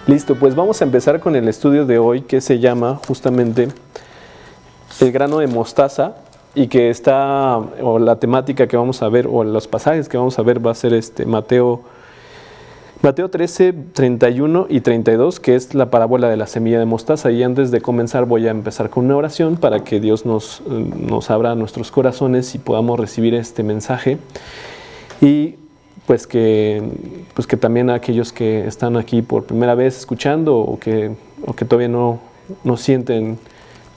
Listo, pues vamos a empezar con el estudio de hoy que se llama justamente el grano de mostaza y que está, o la temática que vamos a ver, o los pasajes que vamos a ver va a ser Mateo 13, 31 y 32, que es la parábola de la semilla de mostaza. Y antes de comenzar voy a empezar con una oración para que Dios nos abra nuestros corazones y podamos recibir este mensaje. Y pues que también aquellos que están aquí por primera vez escuchando o que todavía no sienten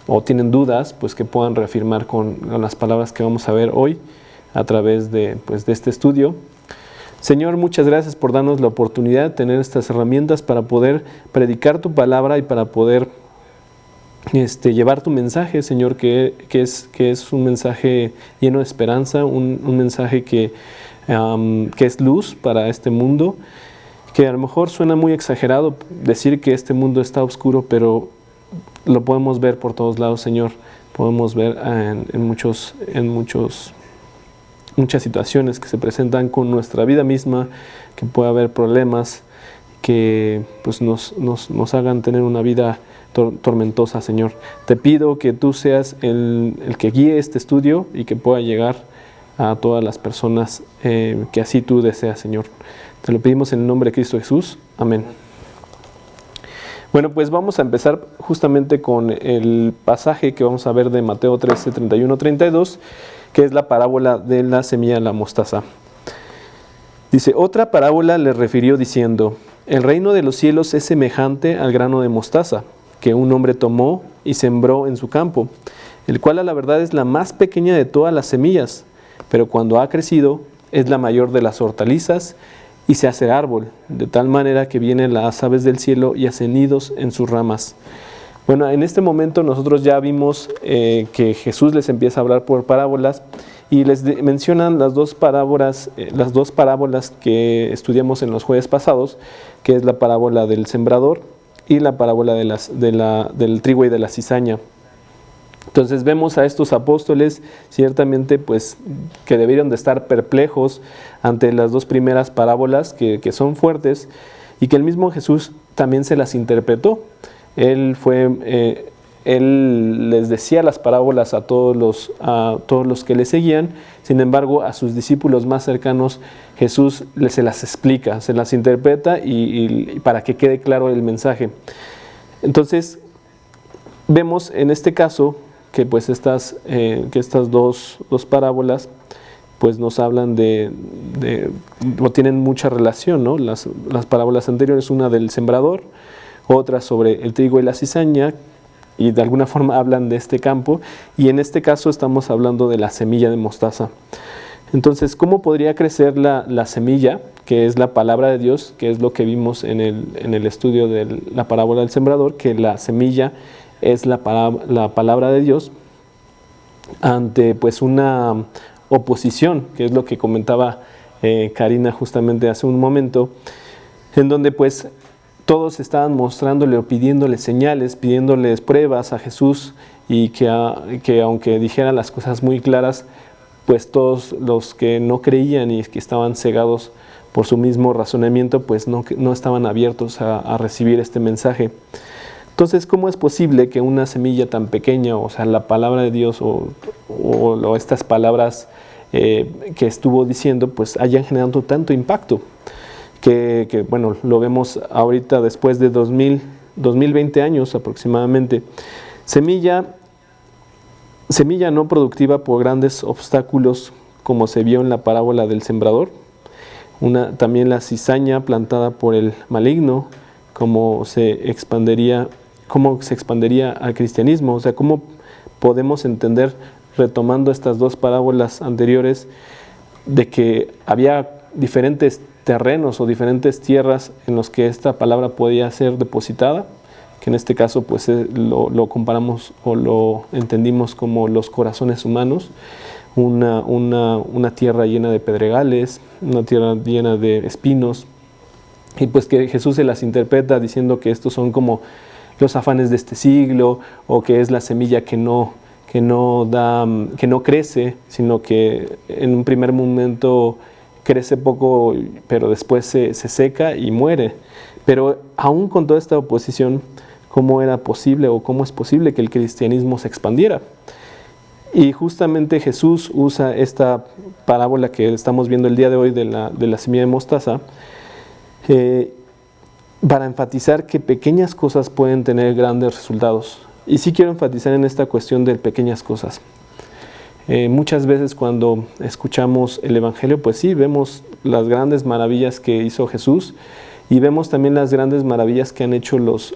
o tienen dudas, pues que puedan reafirmar con las palabras que vamos a ver hoy a través de este estudio. Señor, muchas gracias por darnos la oportunidad de tener estas herramientas para poder predicar tu palabra y para poder llevar tu mensaje, Señor, que es un mensaje lleno de esperanza, un mensaje que es luz para este mundo, que a lo mejor suena muy exagerado decir que este mundo está oscuro, pero lo podemos ver por todos lados, Señor. Podemos ver en muchas situaciones que se presentan con nuestra vida misma, que puede haber problemas que pues nos hagan tener una vida tormentosa, Señor. Te pido que tú seas el que guíe este estudio y que pueda llegar a todas las personas que así tú deseas, Señor. Te lo pedimos en el nombre de Cristo Jesús. Amén. Bueno, pues vamos a empezar justamente con el pasaje que vamos a ver de Mateo 13, 31, 32, que es la parábola de la semilla de la mostaza. Dice, otra parábola le refirió diciendo, el reino de los cielos es semejante al grano de mostaza, que un hombre tomó y sembró en su campo, el cual a la verdad es la más pequeña de todas las semillas, pero cuando ha crecido es la mayor de las hortalizas y se hace árbol, de tal manera que vienen las aves del cielo y hacen nidos en sus ramas. Bueno, en este momento nosotros ya vimos que Jesús les empieza a hablar por parábolas y les mencionan las dos parábolas que estudiamos en los jueves pasados, que es la parábola del sembrador y la parábola del trigo y de la cizaña. Entonces vemos a estos apóstoles ciertamente pues que debieron de estar perplejos ante las dos primeras parábolas que son fuertes y que el mismo Jesús también se las interpretó. Él les decía las parábolas a todos los que le seguían. Sin embargo, a sus discípulos más cercanos Jesús se las explica, se las interpreta y para que quede claro el mensaje. Entonces vemos en este caso que pues estas dos parábolas pues nos hablan o tienen mucha relación, ¿no? Las parábolas anteriores, una del sembrador, otra sobre el trigo y la cizaña, y de alguna forma hablan de este campo, y en este caso estamos hablando de la semilla de mostaza. Entonces, ¿cómo podría crecer la semilla, que es la palabra de Dios, que es lo que vimos en el estudio de la parábola del sembrador, que la semilla es la palabra de Dios ante pues una oposición, que es lo que comentaba Karina justamente hace un momento, en donde pues todos estaban mostrándole o pidiéndole señales, pidiéndoles pruebas a Jesús y que aunque dijera las cosas muy claras, pues todos los que no creían y que estaban cegados por su mismo razonamiento, pues no estaban abiertos a recibir este mensaje. Entonces, ¿cómo es posible que una semilla tan pequeña, o sea, la palabra de Dios o estas palabras que estuvo diciendo, pues hayan generado tanto impacto? Que bueno, lo vemos ahorita después de 2020 años aproximadamente. Semilla no productiva por grandes obstáculos, como se vio en la parábola del sembrador. También la cizaña plantada por el maligno, cómo se expandería al cristianismo. O sea, cómo podemos entender, retomando estas dos parábolas anteriores, de que había diferentes terrenos o diferentes tierras en los que esta palabra podía ser depositada, que en este caso pues lo comparamos o lo entendimos como los corazones humanos, una tierra llena de pedregales, una tierra llena de espinos, y pues que Jesús se las interpreta diciendo que estos son como los afanes de este siglo, o que es la semilla que no crece, sino que en un primer momento crece poco, pero después se seca y muere. Pero aún con toda esta oposición, ¿cómo era posible o cómo es posible que el cristianismo se expandiera? Y justamente Jesús usa esta parábola que estamos viendo el día de hoy de la semilla de mostaza para enfatizar que pequeñas cosas pueden tener grandes resultados. Y sí quiero enfatizar en esta cuestión de pequeñas cosas. Muchas veces cuando escuchamos el Evangelio, pues sí, vemos las grandes maravillas que hizo Jesús y vemos también las grandes maravillas que han hecho los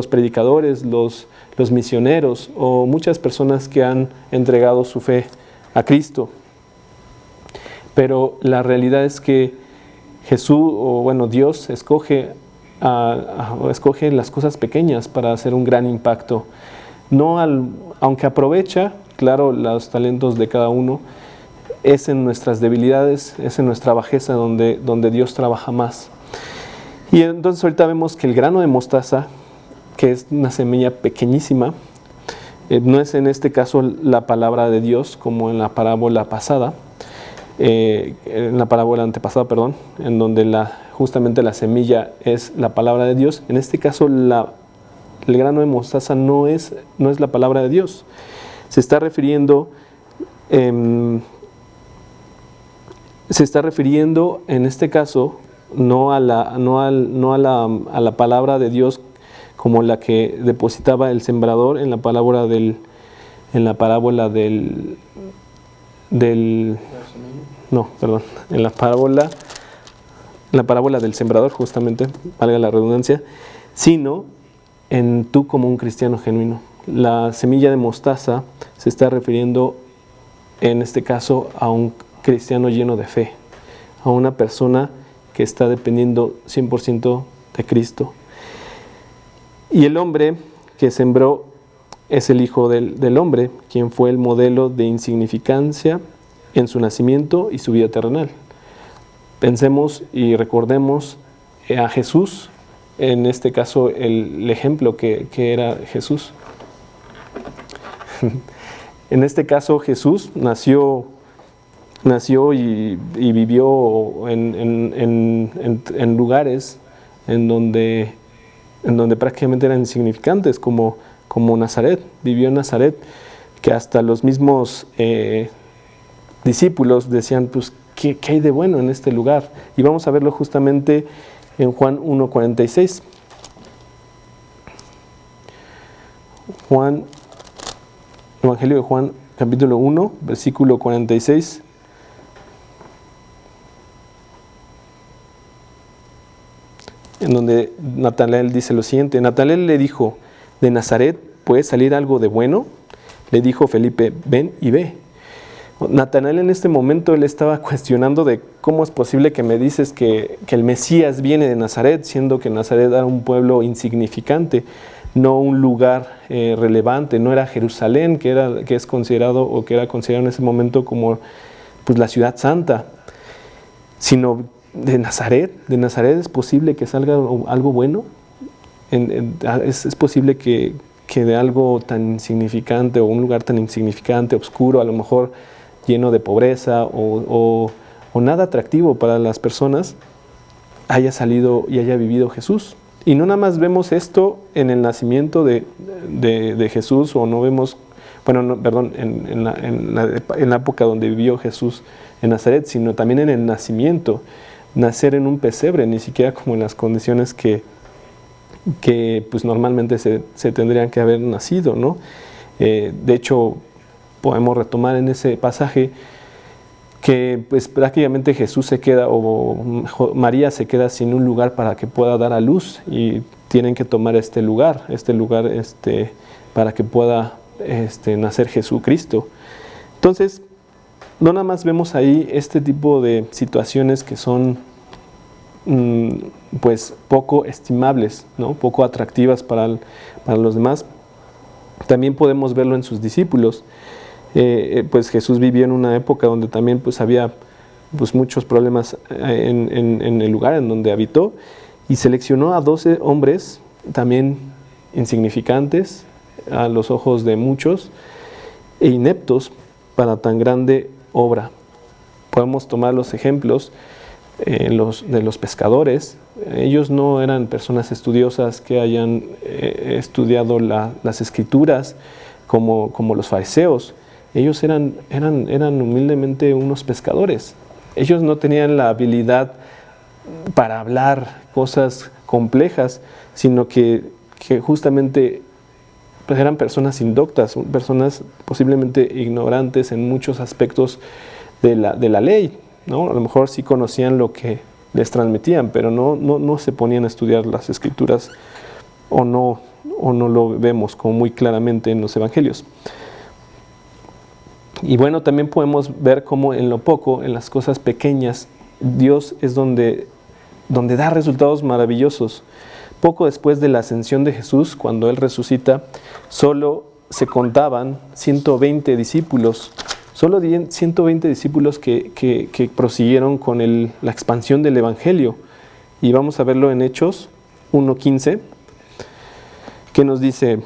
predicadores, los misioneros o muchas personas que han entregado su fe a Cristo. Pero la realidad es que Dios escoge las cosas pequeñas para hacer un gran impacto. Aunque aprovecha, claro, los talentos de cada uno, es en nuestras debilidades, es en nuestra bajeza donde Dios trabaja más. Y entonces ahorita vemos que el grano de mostaza, que es una semilla pequeñísima, no es en este caso la palabra de Dios como en la parábola pasada, en la parábola antepasada, perdón, en donde justamente la semilla es la palabra de Dios. En este caso el grano de mostaza no es la palabra de Dios. Se está refiriendo en este caso no a la palabra de Dios como la que depositaba el sembrador en la parábola del sembrador, justamente, valga la redundancia, sino en tú como un cristiano genuino. La semilla de mostaza se está refiriendo en este caso a un cristiano lleno de fe, a una persona que está dependiendo 100% de Cristo. Y el hombre que sembró es el Hijo del Hombre, quien fue el modelo de insignificancia en su nacimiento y su vida terrenal. Pensemos y recordemos a Jesús, en este caso el ejemplo que era Jesús. En este caso Jesús nació y vivió en lugares en donde prácticamente eran insignificantes, como Nazaret. Vivió en Nazaret, que hasta los mismos discípulos decían, pues, ¿qué hay de bueno en este lugar? Y vamos a verlo justamente en Juan 1:46. Evangelio de Juan, capítulo 1, versículo 46. En donde Natanael dice lo siguiente: Natanael le dijo, ¿de Nazaret puede salir algo de bueno? Le dijo Felipe, ven y ve. Natanael en este momento él estaba cuestionando de cómo es posible que me dices que el Mesías viene de Nazaret, siendo que Nazaret era un pueblo insignificante, no un lugar relevante, no era Jerusalén, que era considerado en ese momento como pues, la ciudad santa, sino de Nazaret. ¿De Nazaret es posible que salga algo bueno? ¿Es posible que de algo tan insignificante o un lugar tan insignificante, oscuro, a lo mejor lleno de pobreza o nada atractivo para las personas, haya salido y haya vivido Jesús? Y no nada más vemos esto en el nacimiento de Jesús, o no vemos, en la época donde vivió Jesús en Nazaret, sino también en el nacimiento, nacer en un pesebre, ni siquiera como en las condiciones que pues normalmente se tendrían que haber nacido, ¿no? De hecho, podemos retomar en ese pasaje que pues prácticamente Jesús se queda, o María se queda sin un lugar para que pueda dar a luz, y tienen que tomar este lugar para que pueda nacer Jesucristo. Entonces, no nada más vemos ahí este tipo de situaciones que son pues poco estimables, ¿no? Poco atractivas para los demás. También podemos verlo en sus discípulos. Pues Jesús vivió en una época donde también pues había pues muchos problemas en el lugar en donde habitó, y seleccionó a 12 hombres también insignificantes a los ojos de muchos e ineptos para tan grande obra. Podemos tomar los ejemplos de los pescadores. Ellos no eran personas estudiosas que hayan estudiado las escrituras como los fariseos. Ellos eran humildemente unos pescadores. Ellos no tenían la habilidad para hablar cosas complejas, sino que justamente pues eran personas indoctas, personas posiblemente ignorantes en muchos aspectos de la ley, ¿no? A lo mejor sí conocían lo que les transmitían, pero no se ponían a estudiar las escrituras, o no lo vemos como muy claramente en los evangelios. Y bueno, también podemos ver cómo en lo poco, en las cosas pequeñas, Dios es donde da resultados maravillosos. Poco después de la ascensión de Jesús, cuando Él resucita, solo se contaban 120 discípulos. Solo 120 discípulos que prosiguieron con la expansión del Evangelio. Y vamos a verlo en Hechos 1:15, que nos dice: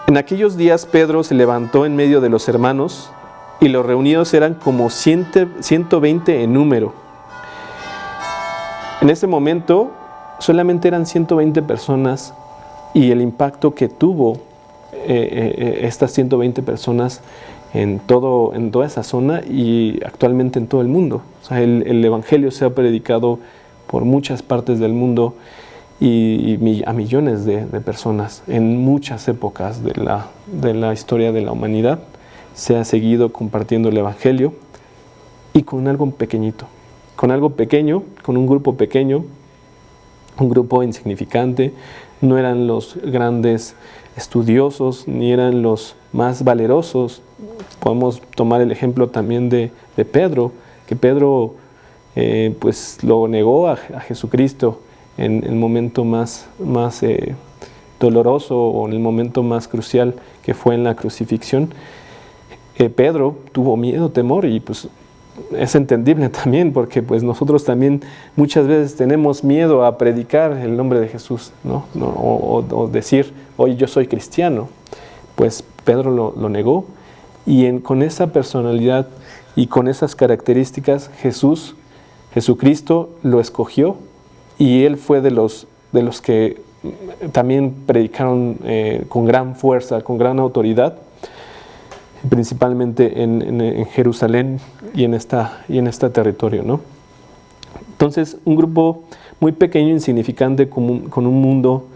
en aquellos días Pedro se levantó en medio de los hermanos, y los reunidos eran como 120 en número. En ese momento solamente eran 120 personas, y el impacto que tuvo estas 120 personas en toda esa zona y actualmente en todo el mundo. O sea, el Evangelio se ha predicado por muchas partes del mundo y a millones de personas en muchas épocas de la historia de la humanidad. Se ha seguido compartiendo el Evangelio, y con algo pequeñito, con algo pequeño, con un grupo pequeño, un grupo insignificante. No eran los grandes estudiosos, ni eran los más valerosos. Podemos tomar el ejemplo también de Pedro, que Pedro pues lo negó a Jesucristo en el momento más doloroso, o en el momento más crucial, que fue en la crucifixión. Pedro tuvo miedo, temor, y pues es entendible también, porque pues nosotros también muchas veces tenemos miedo a predicar el nombre de Jesús, ¿no? O decir, oye, yo soy cristiano. Pues Pedro lo negó, y con esa personalidad y con esas características Jesucristo lo escogió, y él fue de los que también predicaron con gran fuerza, con gran autoridad, principalmente en Jerusalén y en este territorio, ¿no? Entonces, un grupo muy pequeño, insignificante, con un mundo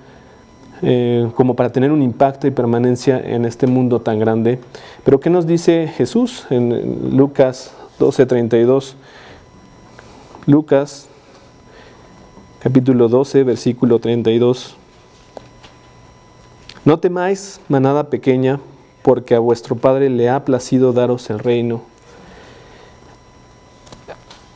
como para tener un impacto y permanencia en este mundo tan grande. Pero ¿qué nos dice Jesús en Lucas 12:32? Lucas capítulo 12, versículo 32. No temáis, manada pequeña, porque a vuestro Padre le ha placido daros el reino.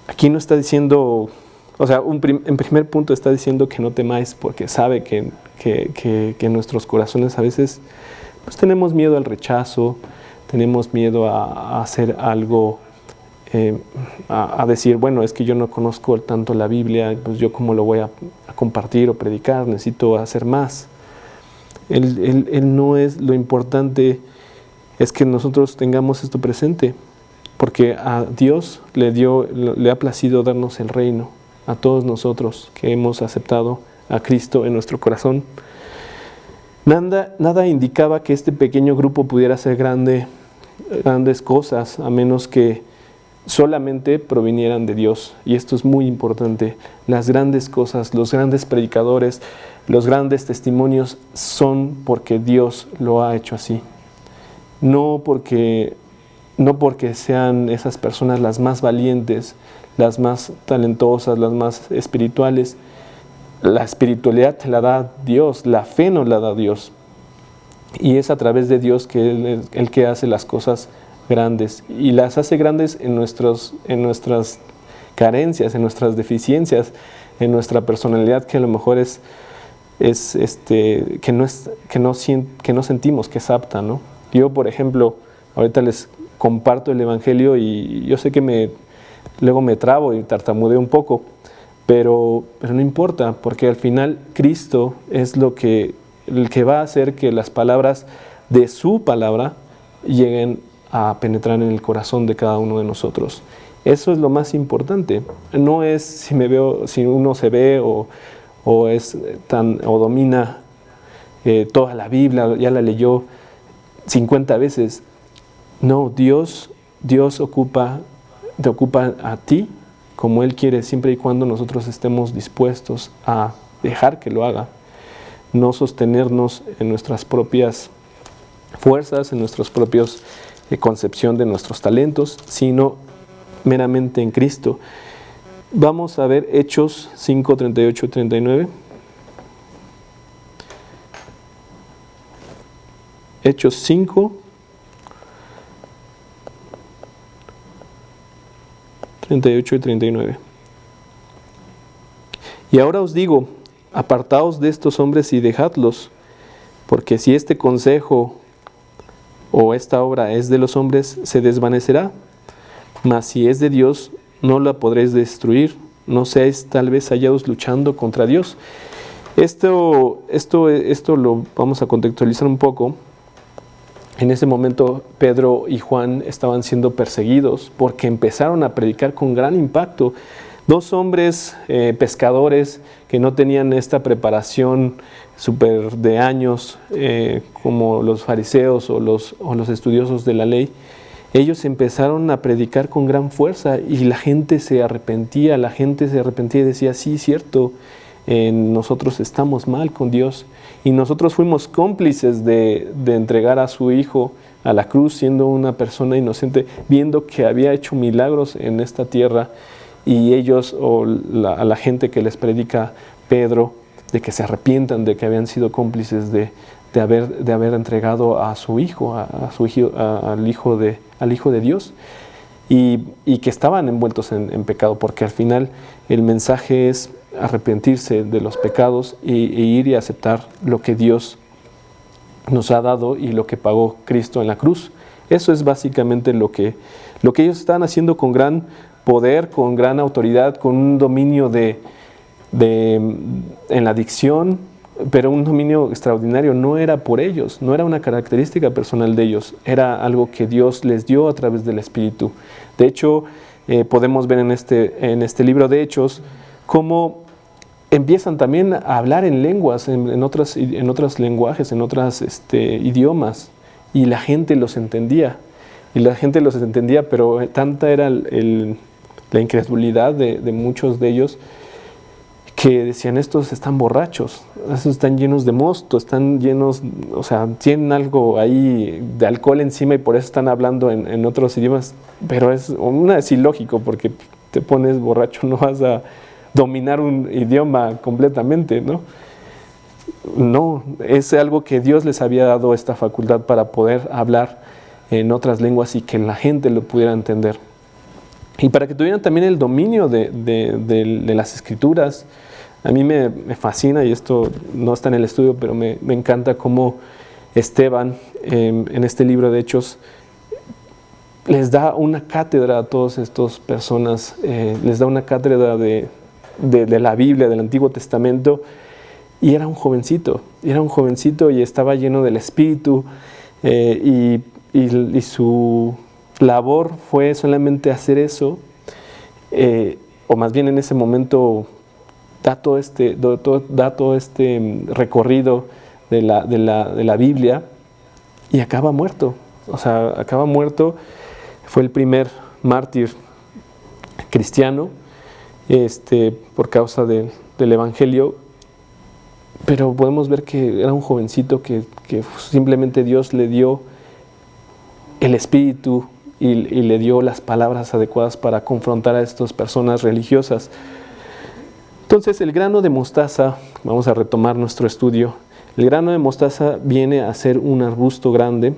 Aquí no está diciendo, o sea, en primer punto está diciendo que no temáis, porque sabe que en nuestros corazones a veces pues tenemos miedo al rechazo, tenemos miedo a hacer algo, a decir, bueno, es que yo no conozco tanto la Biblia, pues yo cómo lo voy a compartir o predicar, necesito hacer más. Él no es lo importante. Es que nosotros tengamos esto presente, porque a Dios le ha placido darnos el reino, a todos nosotros que hemos aceptado a Cristo en nuestro corazón. Nada indicaba que este pequeño grupo pudiera hacer grandes cosas, a menos que solamente provinieran de Dios. Y esto es muy importante. Las grandes cosas, los grandes predicadores, los grandes testimonios son porque Dios lo ha hecho así. No porque sean esas personas las más valientes, las más talentosas, las más espirituales. La espiritualidad te la da Dios, la fe nos la da Dios. Y es a través de Dios que Él es el que hace las cosas grandes. Y las hace grandes en nuestras carencias, en nuestras deficiencias, en nuestra personalidad, que a lo mejor que no sentimos que es apta, ¿no? Yo, por ejemplo, ahorita les comparto el Evangelio y yo sé que luego me trabo y tartamudeo un poco, pero no importa, porque al final Cristo es el que va a hacer que las palabras de su palabra lleguen a penetrar en el corazón de cada uno de nosotros. Eso es lo más importante. No es si uno se ve o es o domina toda la Biblia, ya la leyó 50 veces. No, Dios te ocupa a ti como Él quiere, siempre y cuando nosotros estemos dispuestos a dejar que lo haga. No sostenernos en nuestras propias fuerzas, en nuestros propios concepción de nuestros talentos, sino meramente en Cristo. Vamos a ver Hechos 5, 38 y 39. Hechos 5, 38 y 39. Y ahora os digo, apartaos de estos hombres y dejadlos, porque si este consejo o esta obra es de los hombres, se desvanecerá, mas si es de Dios, no la podréis destruir, no seáis tal vez hallados luchando contra Dios. Esto lo vamos a contextualizar un poco. En ese momento Pedro y Juan estaban siendo perseguidos porque empezaron a predicar con gran impacto. Dos hombres pescadores que no tenían esta preparación súper de años como los fariseos o los estudiosos de la ley, ellos empezaron a predicar con gran fuerza y la gente se arrepentía y decía, sí, cierto, nosotros estamos mal con Dios y nosotros fuimos cómplices de entregar a su hijo a la cruz siendo una persona inocente, viendo que había hecho milagros en esta tierra. Y ellos, a la gente que les predica Pedro, de que se arrepientan de que habían sido cómplices de haber entregado a su hijo, al hijo de Dios, y que estaban envueltos en pecado, porque al final el mensaje es arrepentirse de los pecados e ir y aceptar lo que Dios nos ha dado y lo que pagó Cristo en la cruz. Eso es básicamente lo que ellos estaban haciendo con gran poder, con gran autoridad, con un dominio en la dicción, pero un dominio extraordinario. No era por ellos, no era una característica personal de ellos, era algo que Dios les dio a través del Espíritu. De hecho, podemos ver en este libro de Hechos cómo empiezan también a hablar en lenguas, en otros lenguajes, en otros idiomas, y la gente los entendía. Pero tanta era la incredulidad de muchos de ellos que decían, estos están borrachos, estos están llenos de mosto, están llenos, o sea, tienen algo ahí de alcohol encima y por eso están hablando en otros idiomas. Pero es ilógico, porque te pones borracho, no vas a dominar un idioma completamente, ¿no? No, es algo que Dios les había dado esta facultad para poder hablar en otras lenguas y que la gente lo pudiera entender. Y para que tuvieran también el dominio de las Escrituras. A mí me fascina, y esto no está en el estudio, pero me encanta cómo Esteban, en este libro de Hechos, les da una cátedra a todas estas personas, les da una cátedra de la Biblia, del Antiguo Testamento, y era un jovencito y estaba lleno del Espíritu, y su labor fue solamente hacer eso, o más bien en ese momento da todo este recorrido de la Biblia y acaba muerto. Fue el primer mártir cristiano por causa del Evangelio, pero podemos ver que era un jovencito que simplemente Dios le dio el Espíritu y le dio las palabras adecuadas para confrontar a estas personas religiosas. Entonces, el grano de mostaza, vamos a retomar nuestro estudio, el grano de mostaza viene a ser un arbusto grande,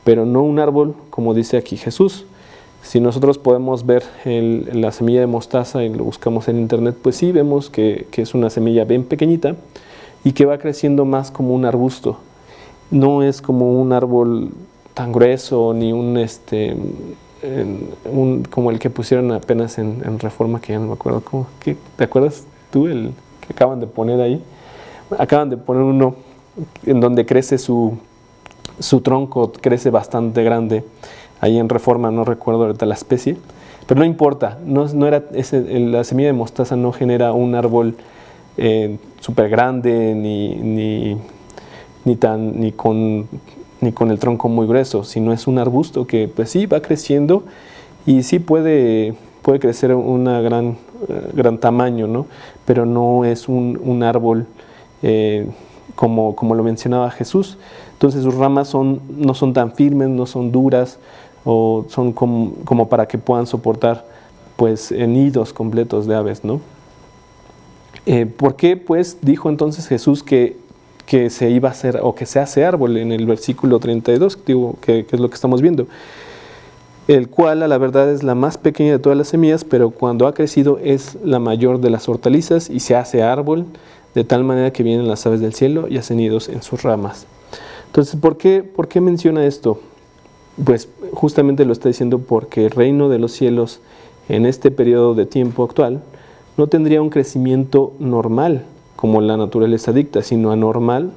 pero no un árbol, como dice aquí Jesús. Si nosotros podemos ver la semilla de mostaza y lo buscamos en internet, pues sí vemos que es una semilla bien pequeñita y que va creciendo más como un arbusto. No es como un árbol tan grueso ni como el que pusieron apenas en Reforma, que ya no me acuerdo cómo. ¿Te acuerdas tú el que acaban de poner ahí? Acaban de poner uno en donde crece su tronco, crece bastante grande. Ahí en Reforma, no recuerdo ahorita la especie, Pero no importa, no era la semilla de mostaza no genera un árbol súper grande ni con el tronco muy grueso, sino es un arbusto que pues sí va creciendo y sí puede crecer una gran tamaño, ¿no? Pero no es un árbol como lo mencionaba Jesús. Entonces sus ramas no son tan firmes, no son duras, o son como para que puedan soportar pues nidos completos de aves, ¿no? ¿Por qué pues dijo entonces Jesús que se iba a hacer o que se hace árbol en el versículo 32, digo, que es lo que estamos viendo? El cual a la verdad es la más pequeña de todas las semillas, pero cuando ha crecido es la mayor de las hortalizas y se hace árbol de tal manera que vienen las aves del cielo y hacen nidos en sus ramas. Entonces, ¿por qué menciona esto? Pues justamente lo está diciendo porque el reino de los cielos en este periodo de tiempo actual no tendría un crecimiento normal como la naturaleza dicta, sino anormal,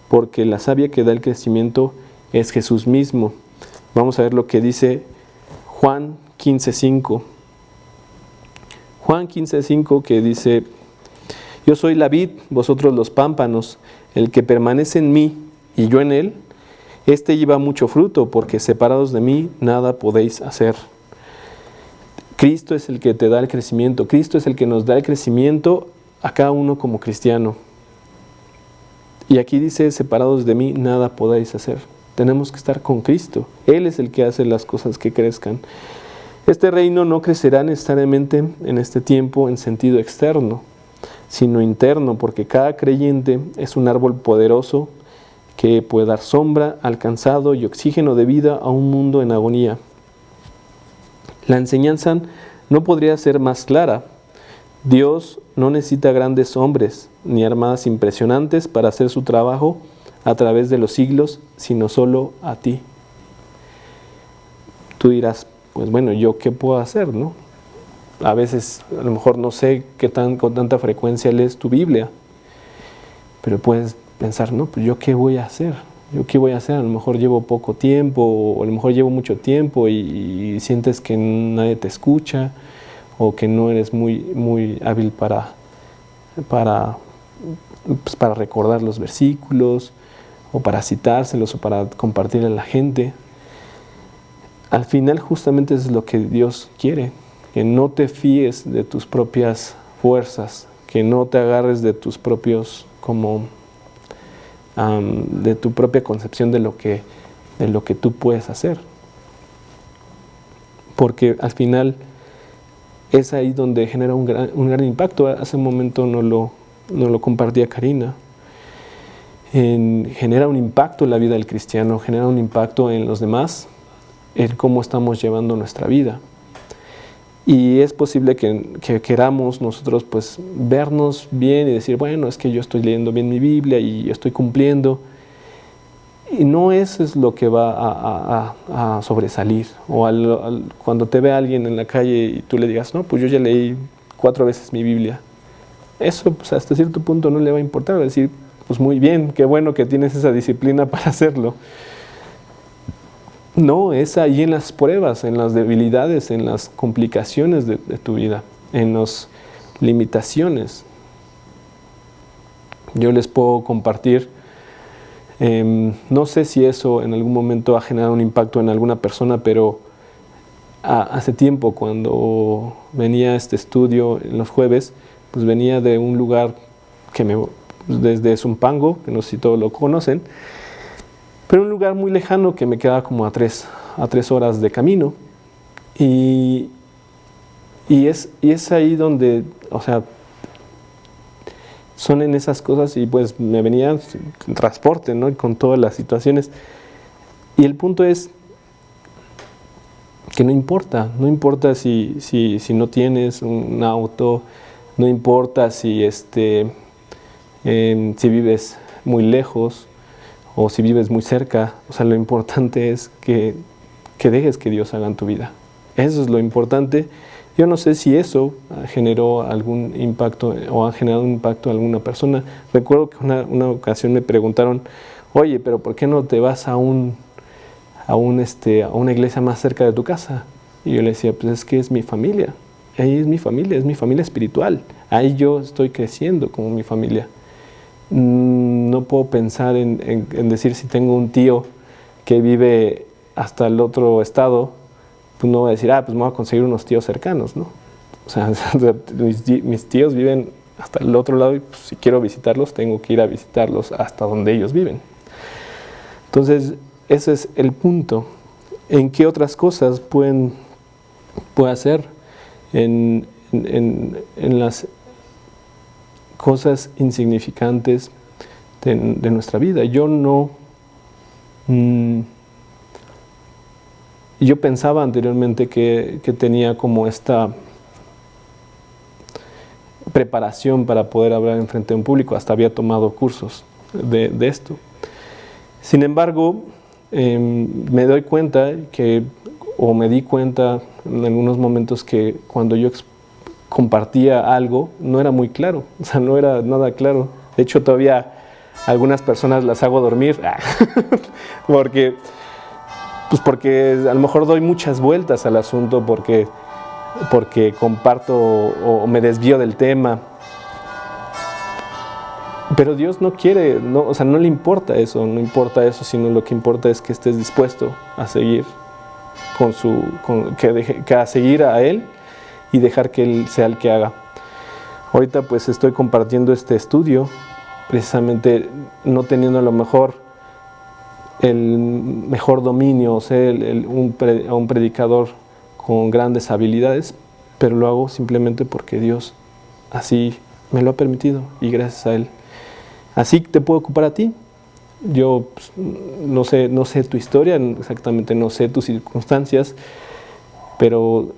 porque la savia que da el crecimiento es Jesús mismo. Vamos a ver lo que dice Juan 15:5. Juan 15:5, que dice: yo soy la vid, vosotros los pámpanos, el que permanece en mí y yo en él, este lleva mucho fruto, porque separados de mí nada podéis hacer. Cristo es el que te da el crecimiento, Cristo es el que nos da el crecimiento a cada uno como cristiano. Y aquí dice: separados de mí nada podéis hacer. Tenemos que estar con Cristo, Él es el que hace las cosas que crezcan. Este reino no crecerá necesariamente en este tiempo en sentido externo, sino interno, porque cada creyente es un árbol poderoso que puede dar sombra, alcanzado y oxígeno de vida a un mundo en agonía. La enseñanza no podría ser más clara. Dios no necesita grandes hombres ni armadas impresionantes para hacer su trabajo a través de los siglos, sino solo a ti. Tú dirás: pues bueno, ¿yo qué puedo hacer, no? A veces, a lo mejor no sé con tanta frecuencia lees tu Biblia, pero puedes pensar: no, pues ¿yo qué voy a hacer? ¿Yo qué voy a hacer? A lo mejor llevo poco tiempo, o a lo mejor llevo mucho tiempo y sientes que nadie te escucha, o que no eres muy hábil para recordar los versículos, o para citárselos, o para compartir a la gente. Al final, justamente es lo que Dios quiere, que no te fíes de tus propias fuerzas, que no te agarres de tus propios, de tu propia concepción de lo que tú puedes hacer. Porque al final es ahí donde genera un gran impacto. Hace un momento no lo compartía Karina. Genera un impacto en la vida del cristiano, genera un impacto en los demás, en cómo estamos llevando nuestra vida. Y es posible que queramos nosotros pues vernos bien y decir: bueno, es que yo estoy leyendo bien mi Biblia y estoy cumpliendo. Y no eso es lo que va a sobresalir. O cuando te ve alguien en la calle y tú le digas: no, pues yo ya leí 4 veces mi Biblia. Eso pues hasta cierto punto no le va a importar. Va a decir: pues muy bien, qué bueno que tienes esa disciplina para hacerlo. No, es ahí en las pruebas, en las debilidades, en las complicaciones de tu vida, en las limitaciones. Yo les puedo compartir, no sé si eso en algún momento ha generado un impacto en alguna persona, pero hace tiempo, cuando venía a este estudio en los jueves, pues venía de un lugar desde Zumpango, que no sé si todos lo conocen, pero un lugar muy lejano que me quedaba como a 3 horas de camino. Y es ahí donde, o sea, son en esas cosas, y pues me venía el transporte, ¿no? Con todas las situaciones. Y el punto es que no importa si no tienes un auto, no importa si vives muy lejos o si vives muy cerca. O sea, lo importante es que dejes que Dios haga en tu vida. Eso es lo importante. Yo no sé si eso generó algún impacto o ha generado un impacto en alguna persona. Recuerdo que una ocasión me preguntaron: oye, pero ¿por qué no te vas a una iglesia más cerca de tu casa? Y yo le decía, pues es que es mi familia, ahí es mi familia espiritual, ahí yo estoy creciendo como mi familia. No puedo pensar en decir si tengo un tío que vive hasta el otro estado, pues no voy a decir, pues me voy a conseguir unos tíos cercanos, ¿no? O sea, mis tíos viven hasta el otro lado y pues, si quiero visitarlos, tengo que ir a visitarlos hasta donde ellos viven. Entonces, ese es el punto. ¿En qué otras cosas puede hacer? En las cosas insignificantes de nuestra vida. Yo pensaba anteriormente que tenía como esta preparación para poder hablar en frente de un público, hasta había tomado cursos de esto. Sin embargo, me di cuenta en algunos momentos que cuando yo compartía algo no era muy claro, o sea, no era nada claro. De hecho, todavía algunas personas las hago dormir porque a lo mejor doy muchas vueltas al asunto porque comparto o me desvío del tema. Pero Dios no quiere, o sea, no le importa eso, sino lo que importa es que estés dispuesto a seguir a seguir a Él y dejar que Él sea el que haga. Ahorita pues estoy compartiendo este estudio, precisamente no teniendo a lo mejor el mejor dominio, o sea, un predicador con grandes habilidades, pero lo hago simplemente porque Dios así me lo ha permitido y gracias a Él. Así te puedo ocupar a ti. Yo pues, no sé tu historia, exactamente no sé tus circunstancias, pero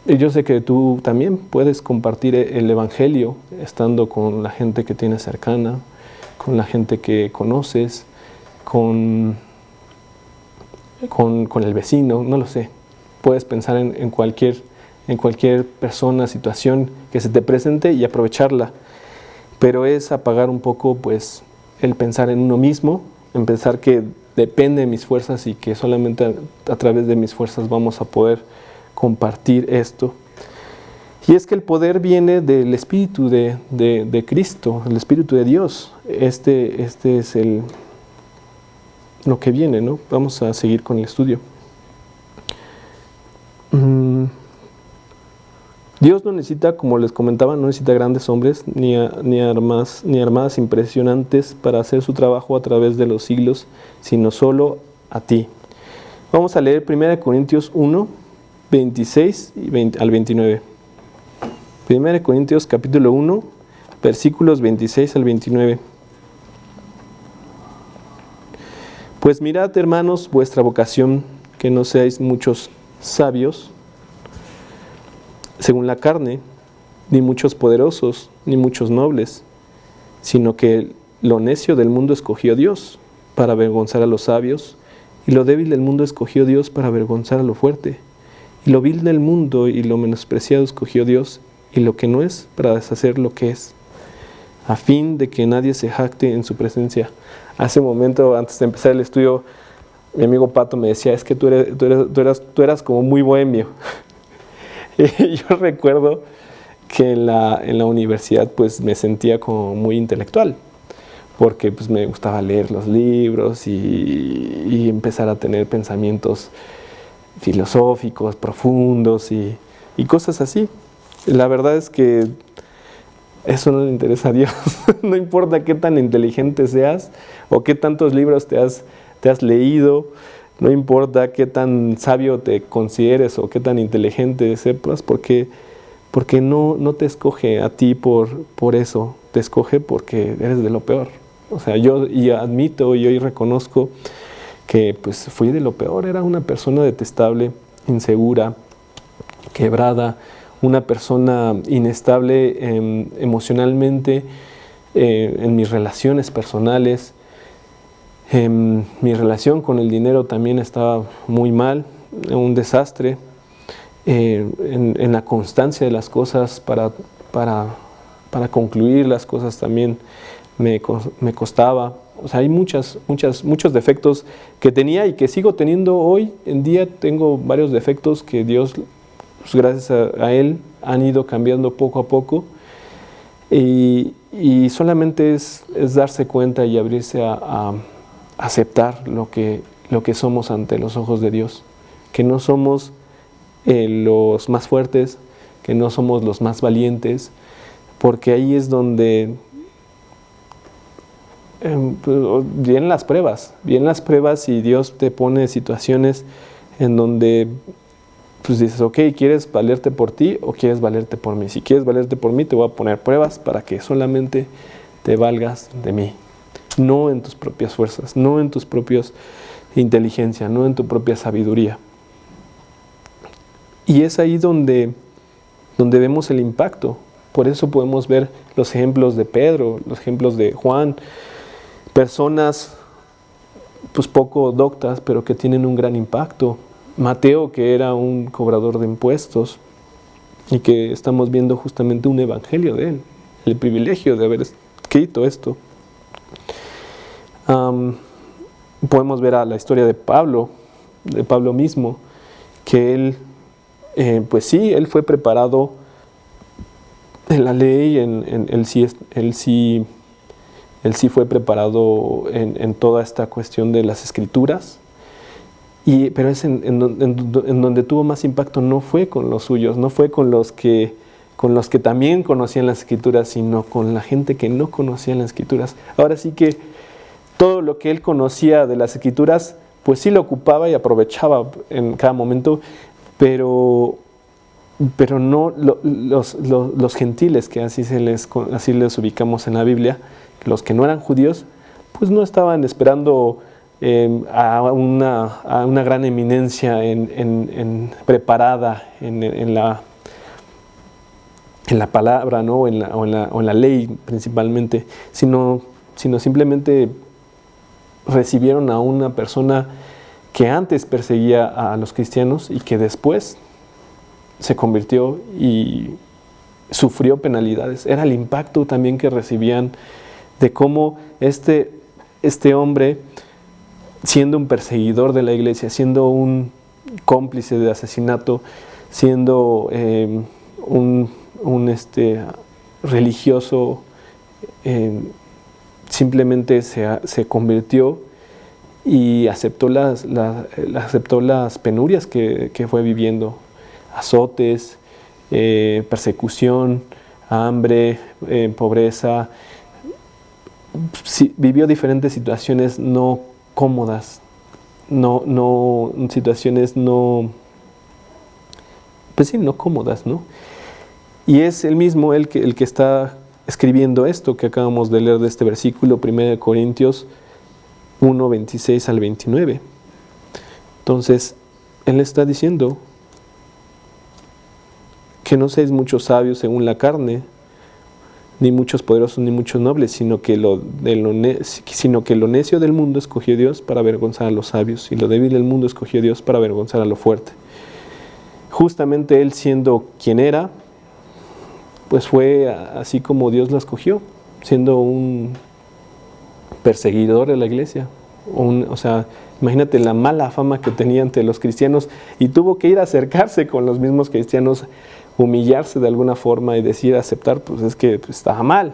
yo sé que tú también puedes compartir el Evangelio estando con la gente que tienes cercana, con la gente que conoces, con el vecino, no lo sé. Puedes pensar en cualquier persona, situación que se te presente y aprovecharla. Pero es apagar un poco pues el pensar en uno mismo, en pensar que depende de mis fuerzas y que solamente a través de mis fuerzas vamos a poder compartir esto. Y es que el poder viene del Espíritu de Cristo, el Espíritu de Dios. Este es lo que viene, ¿no? Vamos a seguir con el estudio. Dios no necesita, como les comentaba, no necesita grandes hombres ni armadas impresionantes para hacer su trabajo a través de los siglos, sino solo a ti. Vamos a leer 1 Corintios 1, 26 al 29. 1 Corintios capítulo 1, versículos 26 al 29. Pues mirad, hermanos, vuestra vocación, que no seáis muchos sabios, según la carne, ni muchos poderosos, ni muchos nobles, sino que lo necio del mundo escogió Dios para avergonzar a los sabios, y lo débil del mundo escogió Dios para avergonzar a lo fuerte, y lo vil del mundo y lo menospreciado escogió Dios, y lo que no es para deshacer lo que es, a fin de que nadie se jacte en su presencia. Hace un momento, antes de empezar el estudio, mi amigo Pato me decía, es que tú eras como muy bohemio. Y yo recuerdo que en la universidad pues me sentía como muy intelectual, porque pues me gustaba leer los libros y empezar a tener pensamientos filosóficos, profundos y cosas así. La verdad es que eso no le interesa a Dios. No importa qué tan inteligente seas o qué tantos libros te has leído, no importa qué tan sabio te consideres o qué tan inteligente sepas, porque no te escoge a ti por eso, te escoge porque eres de lo peor. O sea, yo admito y hoy reconozco que pues fui de lo peor, era una persona detestable, insegura, quebrada, una persona inestable emocionalmente, en mis relaciones personales. Mi relación con el dinero también estaba muy mal, un desastre. En la constancia de las cosas para concluir las cosas también me costaba. O sea, hay muchos defectos que tenía y que sigo teniendo hoy en día. Tengo varios defectos que Dios, pues gracias a Él, han ido cambiando poco a poco. Y solamente es darse cuenta y abrirse a aceptar lo que somos ante los ojos de Dios. Que no somos los más fuertes, que no somos los más valientes, porque ahí es donde vienen las pruebas y Dios te pone situaciones en donde pues dices, ok, ¿quieres valerte por ti o quieres valerte por mí? Si quieres valerte por mí, te voy a poner pruebas para que solamente te valgas de mí. No en tus propias fuerzas, no en tus propias inteligencia, no en tu propia sabiduría. Y es ahí donde vemos el impacto. Por eso podemos ver los ejemplos de Pedro, los ejemplos de Juan, personas pues poco doctas, pero que tienen un gran impacto. Mateo, que era un cobrador de impuestos, y que estamos viendo justamente un evangelio de él, el privilegio de haber escrito esto. Podemos ver a la historia de Pablo mismo, que él, pues sí, él fue preparado en la ley, él sí fue preparado en toda esta cuestión de las escrituras, pero es en donde tuvo más impacto no fue con los suyos, no fue con los que también conocían las escrituras, sino con la gente que no conocía las escrituras. Ahora sí que todo lo que él conocía de las escrituras, pues sí lo ocupaba y aprovechaba en cada momento, pero no los gentiles, que así les ubicamos en la Biblia, los que no eran judíos, pues no estaban esperando a una gran eminencia preparada en la palabra, ¿no? o en la ley principalmente, sino simplemente recibieron a una persona que antes perseguía a los cristianos y que después se convirtió y sufrió penalidades. Era el impacto también que recibían de cómo este hombre, siendo un perseguidor de la iglesia, siendo un cómplice de asesinato, siendo un religioso, simplemente se convirtió y aceptó las penurias que fue viviendo, azotes, persecución, hambre, pobreza. Sí, vivió diferentes situaciones no cómodas, situaciones no cómodas, ¿no? Y es él mismo el que está escribiendo esto que acabamos de leer de este versículo, 1 Corintios 1, 26 al 29. Entonces, él está diciendo que no seáis muchos sabios según la carne, ni muchos poderosos, ni muchos nobles, sino que lo necio del mundo escogió Dios para avergonzar a los sabios, y lo débil del mundo escogió Dios para avergonzar a lo fuerte. Justamente él, siendo quien era, pues fue así como Dios lo escogió, siendo un perseguidor de la iglesia. O sea, imagínate la mala fama que tenía ante los cristianos, y tuvo que ir a acercarse con los mismos cristianos, humillarse de alguna forma y decir, aceptar, pues es que estaba mal,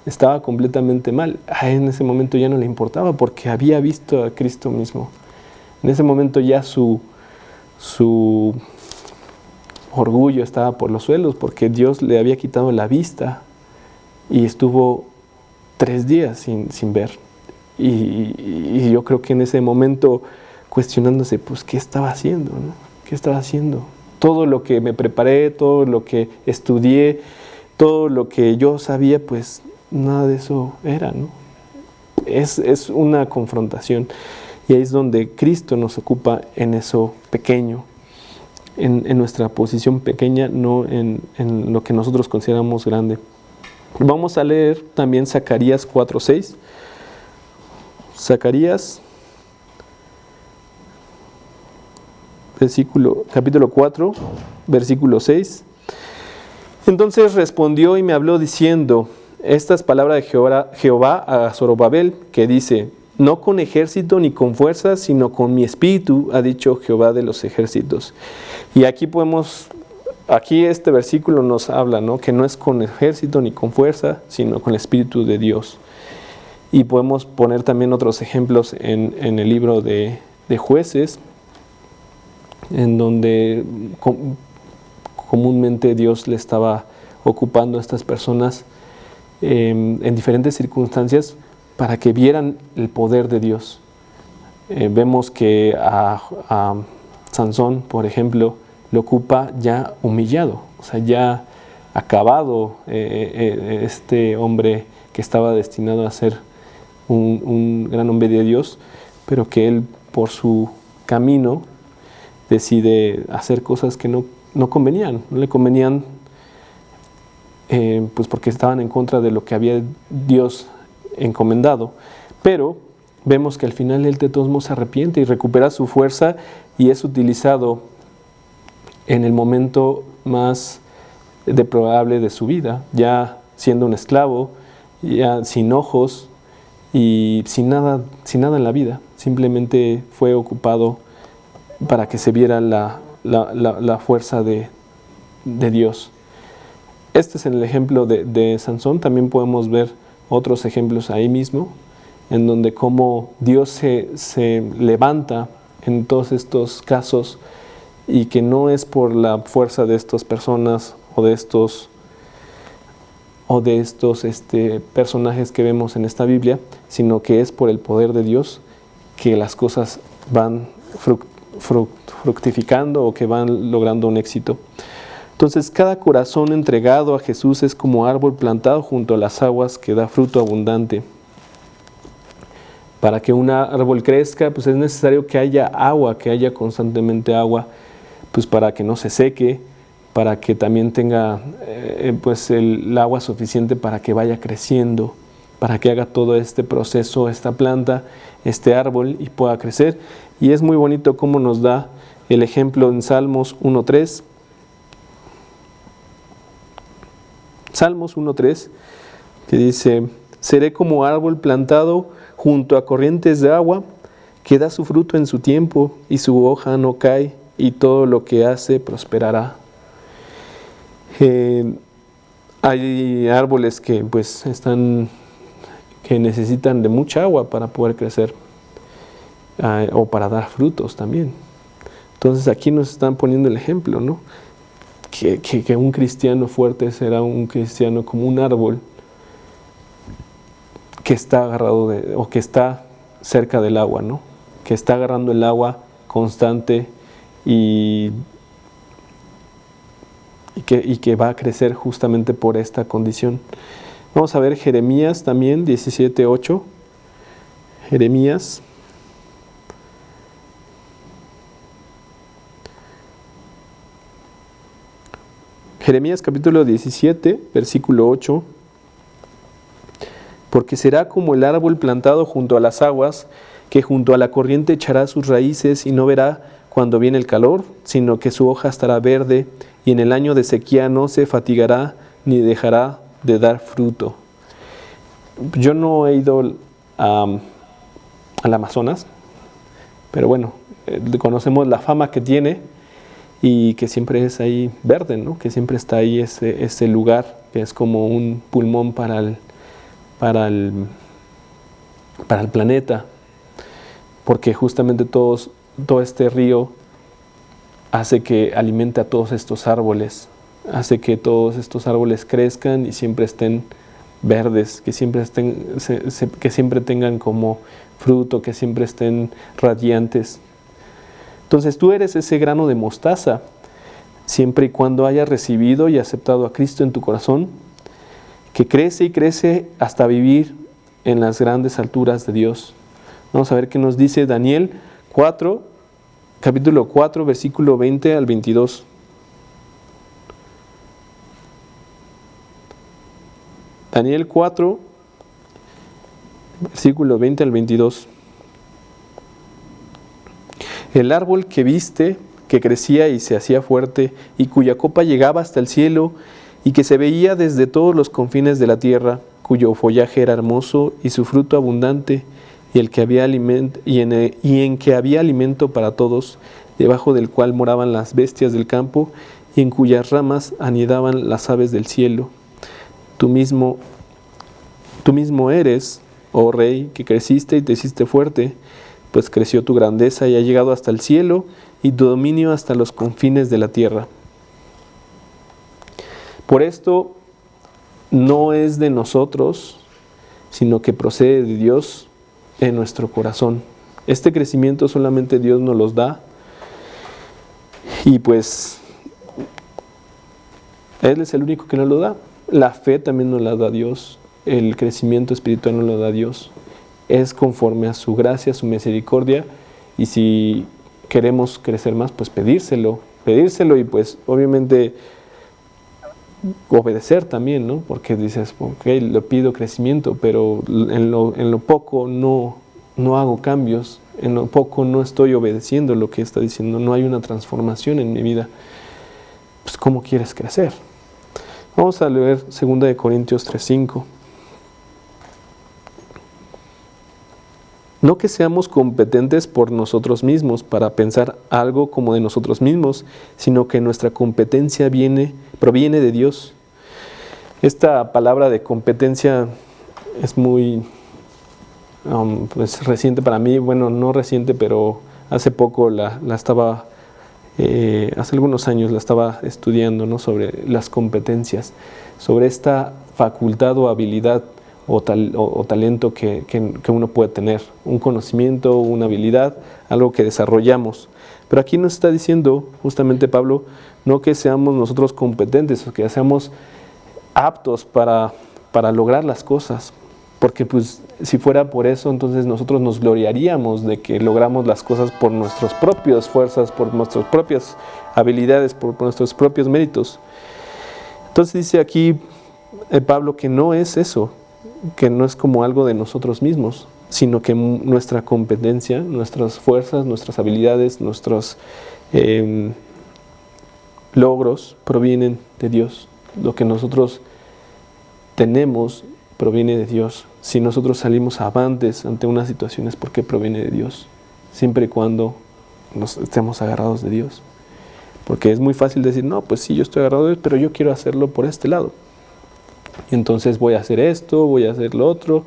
estaba completamente mal. En ese momento ya no le importaba, porque había visto a Cristo mismo. En ese momento ya su orgullo estaba por los suelos, porque Dios le había quitado la vista y estuvo 3 días sin ver. Y yo creo que en ese momento cuestionándose, pues, ¿qué estaba haciendo, no? ¿Qué estaba haciendo? Todo lo que me preparé, todo lo que estudié, todo lo que yo sabía, pues nada de eso era, ¿no? Es una confrontación, y ahí es donde Cristo nos ocupa en eso pequeño, en nuestra posición pequeña, no en lo que nosotros consideramos grande. Vamos a leer también Zacarías 4:6. Zacarías, capítulo 4, versículo 6. Entonces respondió y me habló diciendo: Esta es palabra de Jehová a Zorobabel, que dice: no con ejército ni con fuerza, sino con mi espíritu, ha dicho Jehová de los ejércitos. Y aquí este versículo nos habla, ¿no?, que no es con ejército ni con fuerza, sino con el espíritu de Dios. Y podemos poner también otros ejemplos en el libro de Jueces, en donde comúnmente Dios le estaba ocupando a estas personas en diferentes circunstancias para que vieran el poder de Dios. Vemos que a Sansón, por ejemplo, lo ocupa ya humillado, o sea, ya acabado, este hombre que estaba destinado a ser un gran hombre de Dios, pero que él por su camino decide hacer cosas que no le convenían, pues porque estaban en contra de lo que había Dios encomendado. Pero vemos que al final él de todos modos se arrepiente y recupera su fuerza y es utilizado en el momento más deplorable de su vida, ya siendo un esclavo, ya sin ojos y sin nada en la vida. Simplemente fue ocupado para que se viera la fuerza de Dios. Este es el ejemplo de Sansón. También podemos ver otros ejemplos ahí mismo, en donde cómo Dios se levanta en todos estos casos, y que no es por la fuerza de estas personas o de estos personajes que vemos en esta Biblia, sino que es por el poder de Dios que las cosas van fructificando o que van logrando un éxito. Entonces, cada corazón entregado a Jesús es como árbol plantado junto a las aguas que da fruto abundante. Para que un árbol crezca, pues es necesario que haya agua, que haya constantemente agua, pues para que no se seque, para que también tenga pues el agua suficiente para que vaya creciendo, para que haga todo este proceso, esta planta, este árbol, y pueda crecer. Y es muy bonito cómo nos da el ejemplo en Salmos 1.3. Salmos 1.3, que dice: seré como árbol plantado junto a corrientes de agua, que da su fruto en su tiempo, y su hoja no cae, y todo lo que hace prosperará. Hay árboles que que necesitan de mucha agua para poder crecer, o para dar frutos también. Entonces aquí nos están poniendo el ejemplo, ¿no? Que un cristiano fuerte será un cristiano como un árbol que está agarrado o que está cerca del agua, ¿no? Que está agarrando el agua constante y que va a crecer justamente por esta condición. Vamos a ver Jeremías también, 17:8. Jeremías. Jeremías capítulo 17, versículo 8. Porque será como el árbol plantado junto a las aguas, que junto a la corriente echará sus raíces y no verá cuando viene el calor, sino que su hoja estará verde, y en el año de sequía no se fatigará ni dejará de dar fruto. Yo no he ido al Amazonas, pero bueno, conocemos la fama que tiene y que siempre es ahí verde, ¿no? Que siempre está ahí ese lugar que es como un pulmón para el planeta, porque justamente todo este río hace que alimente a todos estos árboles, hace que todos estos árboles crezcan y siempre estén verdes, que siempre tengan como fruto, que siempre estén radiantes. Entonces tú eres ese grano de mostaza, siempre y cuando hayas recibido y aceptado a Cristo en tu corazón, que crece y crece hasta vivir en las grandes alturas de Dios. Vamos a ver qué nos dice Daniel 4, capítulo 4, versículo 20 al 22. Daniel 4, versículo 20 al 22. El árbol que viste, que crecía y se hacía fuerte, y cuya copa llegaba hasta el cielo, y que se veía desde todos los confines de la tierra, cuyo follaje era hermoso y su fruto abundante, y en que había alimento para todos, debajo del cual moraban las bestias del campo, y en cuyas ramas anidaban las aves del cielo. Tú mismo eres, oh Rey, que creciste y te hiciste fuerte, pues creció tu grandeza y ha llegado hasta el cielo, y tu dominio hasta los confines de la tierra. Por esto no es de nosotros, sino que procede de Dios en nuestro corazón. Este crecimiento solamente Dios nos los da, y pues Él es el único que nos lo da. La fe también nos la da Dios, el crecimiento espiritual nos lo da Dios. Es conforme a su gracia, a su misericordia, y si queremos crecer más, pues pedírselo y pues obviamente obedecer también, ¿no? Porque dices, ok, le pido crecimiento, pero en lo poco no hago cambios, en lo poco no estoy obedeciendo lo que está diciendo, no hay una transformación en mi vida. Pues ¿cómo quieres crecer? Vamos a leer 2 Corintios 3:5. No que seamos competentes por nosotros mismos para pensar algo como de nosotros mismos, sino que nuestra competencia proviene de Dios. Esta palabra de competencia es muy pues reciente para mí. Bueno, no reciente, pero hace poco la estaba, hace algunos años la estaba estudiando, ¿no? Sobre las competencias, sobre esta facultad o habilidad o talento que uno puede tener, un conocimiento, una habilidad, algo que desarrollamos. Pero aquí nos está diciendo justamente Pablo, no que seamos nosotros competentes o que seamos aptos para lograr las cosas, porque pues si fuera por eso, entonces nosotros nos gloriaríamos de que logramos las cosas por nuestras propias fuerzas, por nuestras propias habilidades, por nuestros propios méritos. Entonces dice aquí Pablo que no es eso, que no es como algo de nosotros mismos, sino que nuestra competencia, nuestras fuerzas, nuestras habilidades, nuestros logros provienen de Dios. Lo que nosotros tenemos proviene de Dios. Si nosotros salimos avantes ante una situación es porque proviene de Dios, siempre y cuando nos estemos agarrados de Dios. Porque es muy fácil decir, no, pues sí, yo estoy agarrado de Dios, pero yo quiero hacerlo por este lado. Y entonces voy a hacer esto, voy a hacer lo otro,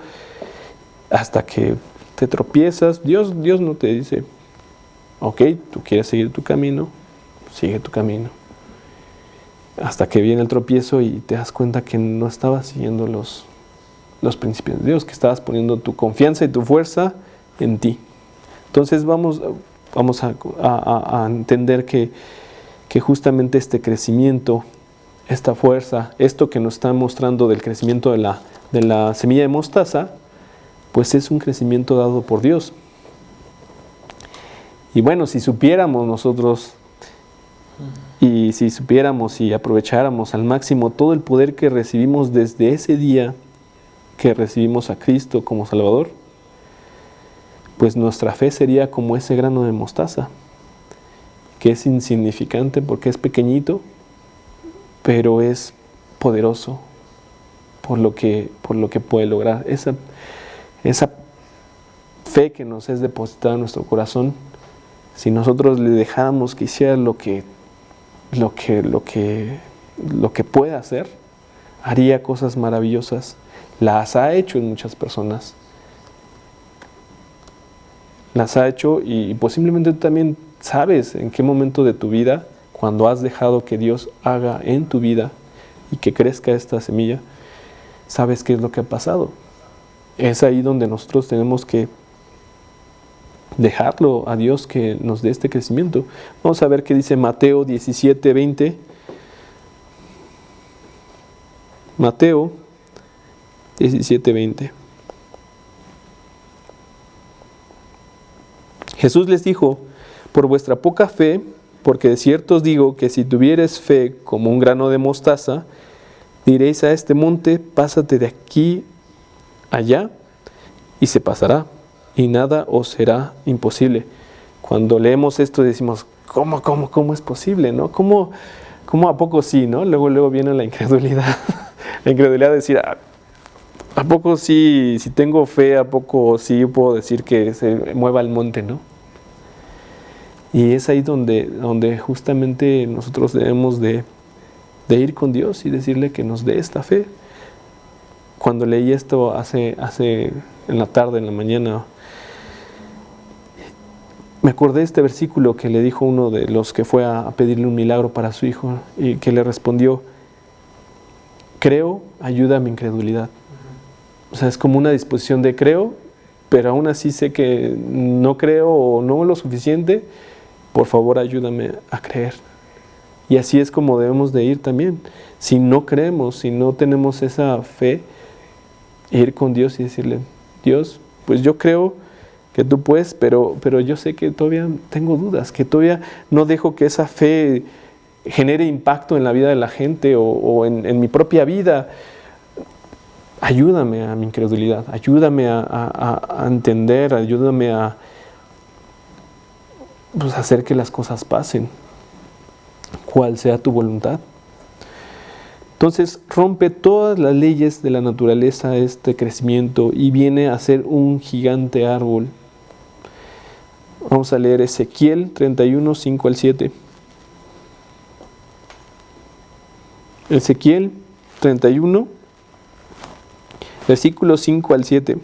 hasta que te tropiezas. Dios no te dice, ok, tú quieres seguir tu camino, sigue tu camino. Hasta que viene el tropiezo y te das cuenta que no estabas siguiendo los principios de Dios, que estabas poniendo tu confianza y tu fuerza en ti. Entonces vamos a entender que justamente este crecimiento, esta fuerza, esto que nos está mostrando del crecimiento de la semilla de mostaza, pues es un crecimiento dado por Dios. Y bueno, si supiéramos nosotros, y si supiéramos y aprovecháramos al máximo todo el poder que recibimos desde ese día que recibimos a Cristo como Salvador, pues nuestra fe sería como ese grano de mostaza, que es insignificante porque es pequeñito, pero es poderoso por lo que puede lograr. Esa fe que nos es depositada en nuestro corazón, si nosotros le dejáramos que hiciera lo que puede hacer, haría cosas maravillosas. Las ha hecho en muchas personas. Las ha hecho y posiblemente tú también sabes en qué momento de tu vida, cuando has dejado que Dios haga en tu vida y que crezca esta semilla, sabes qué es lo que ha pasado. Es ahí donde nosotros tenemos que dejarlo a Dios que nos dé este crecimiento. Vamos a ver qué dice Mateo 17:20. Mateo 17:20. Jesús les dijo, por vuestra poca fe, porque de cierto os digo que si tuviereis fe como un grano de mostaza, diréis a este monte, pásate de aquí allá, y se pasará, y nada os será imposible. Cuando leemos esto decimos, ¿cómo es posible? ¿No? ¿Cómo ¿cómo a poco sí, no? Luego viene la incredulidad. La incredulidad de decir, ¿a poco sí, si tengo fe, a poco sí puedo decir que se mueva el monte, no? Y es ahí donde justamente nosotros debemos de ir con Dios y decirle que nos dé esta fe. Cuando leí esto hace en la tarde, en la mañana, me acordé de este versículo que le dijo uno de los que fue a pedirle un milagro para su hijo y que le respondió, creo, ayuda a mi incredulidad. O sea, es como una disposición de creo, pero aún así sé que no creo o no lo suficiente, por favor ayúdame a creer. Y así es como debemos de ir también. Si no creemos, si no tenemos esa fe, ir con Dios y decirle, Dios, pues yo creo que tú puedes, pero yo sé que todavía tengo dudas, que todavía no dejo que esa fe genere impacto en la vida de la gente o en mi propia vida. Ayúdame a mi incredulidad, ayúdame a entender, ayúdame a pues, hacer que las cosas pasen, cual sea tu voluntad. Entonces rompe todas las leyes de la naturaleza este crecimiento y viene a ser un gigante árbol. Vamos a leer Ezequiel 31, 5 al 7. Ezequiel 31, versículos 5 al 7.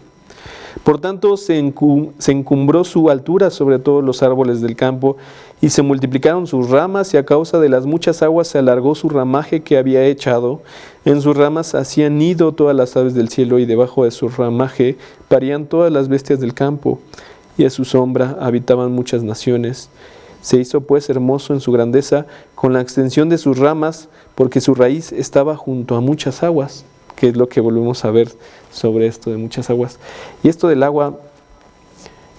Por tanto se encumbró su altura sobre todos los árboles del campo, y se multiplicaron sus ramas, y a causa de las muchas aguas se alargó su ramaje que había echado. En sus ramas hacían nido todas las aves del cielo, y debajo de su ramaje parían todas las bestias del campo, y a su sombra habitaban muchas naciones. Se hizo pues hermoso en su grandeza con la extensión de sus ramas, porque su raíz estaba junto a muchas aguas, que es lo que volvemos a ver sobre esto de muchas aguas. Y esto del agua,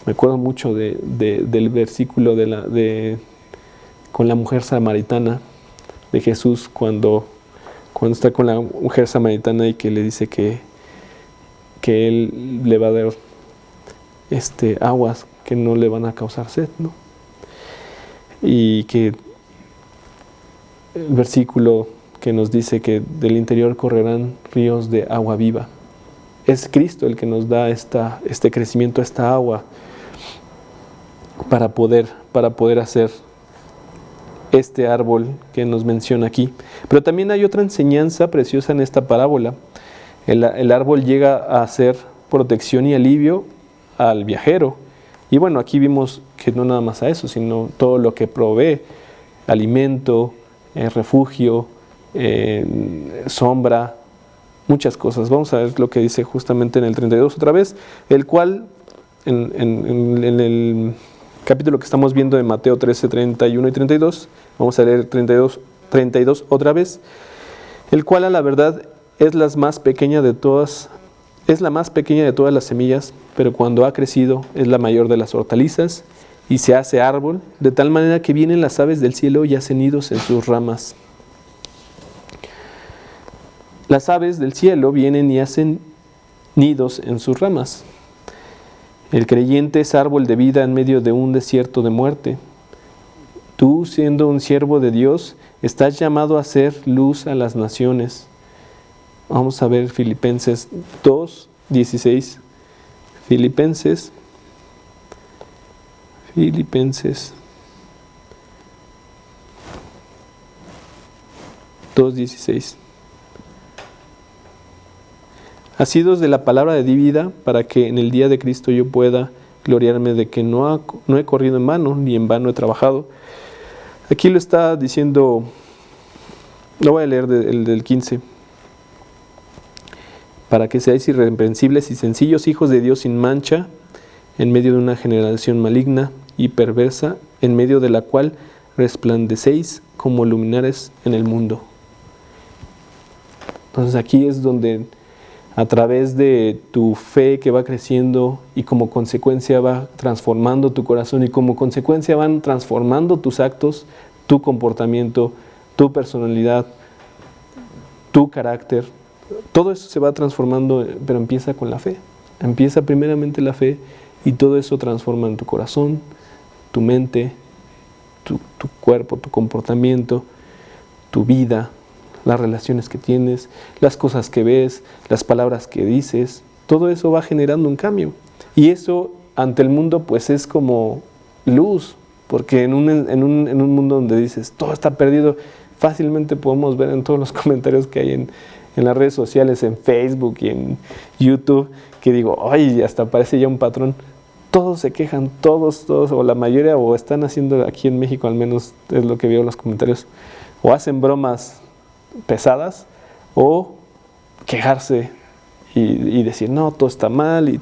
me acuerdo mucho del versículo con la mujer samaritana de Jesús, cuando está con la mujer samaritana y que le dice que Él le va a dar aguas que no le van a causar sed, ¿no? Y que el versículo que nos dice que del interior correrán ríos de agua viva. Es Cristo el que nos da este crecimiento, esta agua, para poder hacer este árbol que nos menciona aquí. Pero también hay otra enseñanza preciosa en esta parábola. El árbol llega a ser protección y alivio al viajero. Y bueno, aquí vimos que no nada más a eso, sino todo lo que provee: alimento, refugio, sombra, muchas cosas. Vamos a ver lo que dice justamente en el 32 otra vez, el cual en el capítulo que estamos viendo de Mateo 13, 31 y 32, vamos a leer 32 otra vez, el cual a la verdad es la más pequeña de todas las semillas, pero cuando ha crecido es la mayor de las hortalizas y se hace árbol, de tal manera que vienen las aves del cielo y hacen nidos en sus ramas. Las aves del cielo vienen y hacen nidos en sus ramas. El creyente es árbol de vida en medio de un desierto de muerte. Tú, siendo un siervo de Dios, estás llamado a hacer luz a las naciones. Vamos a ver Filipenses 2, 16. Filipenses 2, 16. Asidos de la palabra de vida, para que en el día de Cristo yo pueda gloriarme de que no he corrido en vano, ni en vano he trabajado. Aquí lo está diciendo, lo voy a leer del 15. Para que seáis irreprensibles y sencillos, hijos de Dios sin mancha, en medio de una generación maligna y perversa, en medio de la cual resplandecéis como luminares en el mundo. Entonces aquí es donde, a través de tu fe que va creciendo y como consecuencia va transformando tu corazón y como consecuencia van transformando tus actos, tu comportamiento, tu personalidad, tu carácter, todo eso se va transformando, pero empieza con la fe. Empieza primeramente la fe y todo eso transforma en tu corazón, tu mente, tu cuerpo, tu comportamiento, tu vida, las relaciones que tienes, las cosas que ves, las palabras que dices, todo eso va generando un cambio. Y eso ante el mundo pues es como luz, porque en un mundo donde dices todo está perdido, fácilmente podemos ver en todos los comentarios que hay en las redes sociales, en Facebook y en YouTube, que digo, ay, hasta parece ya un patrón. Todos se quejan, todos, o la mayoría, o están haciendo, aquí en México al menos es lo que veo en los comentarios, o hacen bromas pesadas, o quejarse y decir, no, todo está mal,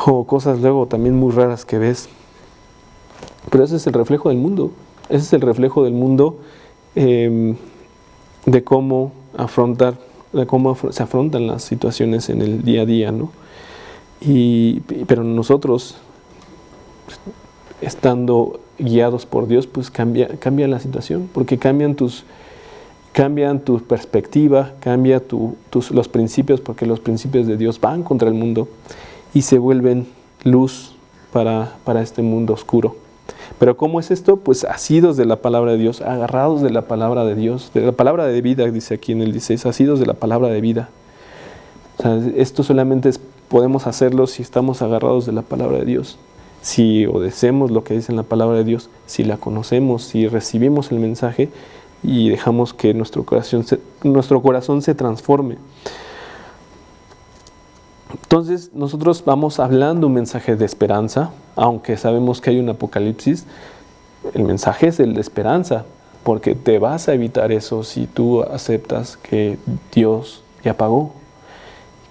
o cosas luego también muy raras que ves. Pero ese es el reflejo del mundo, ese es el reflejo del mundo, de cómo se afrontan las situaciones en el día a día, ¿no? Pero nosotros, estando guiados por Dios, pues cambia la situación, porque cambian tu perspectiva, cambia los principios, porque los principios de Dios van contra el mundo y se vuelven luz para este mundo oscuro. Pero ¿cómo es esto? Pues asidos de la palabra de Dios, agarrados de la palabra de Dios, de la palabra de vida, dice aquí en el 16, asidos de la palabra de vida. O sea, esto solamente podemos hacerlo si estamos agarrados de la palabra de Dios, si obedecemos lo que dice en la palabra de Dios, si la conocemos, si recibimos el mensaje y dejamos que nuestro corazón se transforme. Entonces nosotros vamos hablando un mensaje de esperanza, aunque sabemos que hay un apocalipsis. El mensaje es el de esperanza, porque te vas a evitar eso si tú aceptas que Dios ya pagó,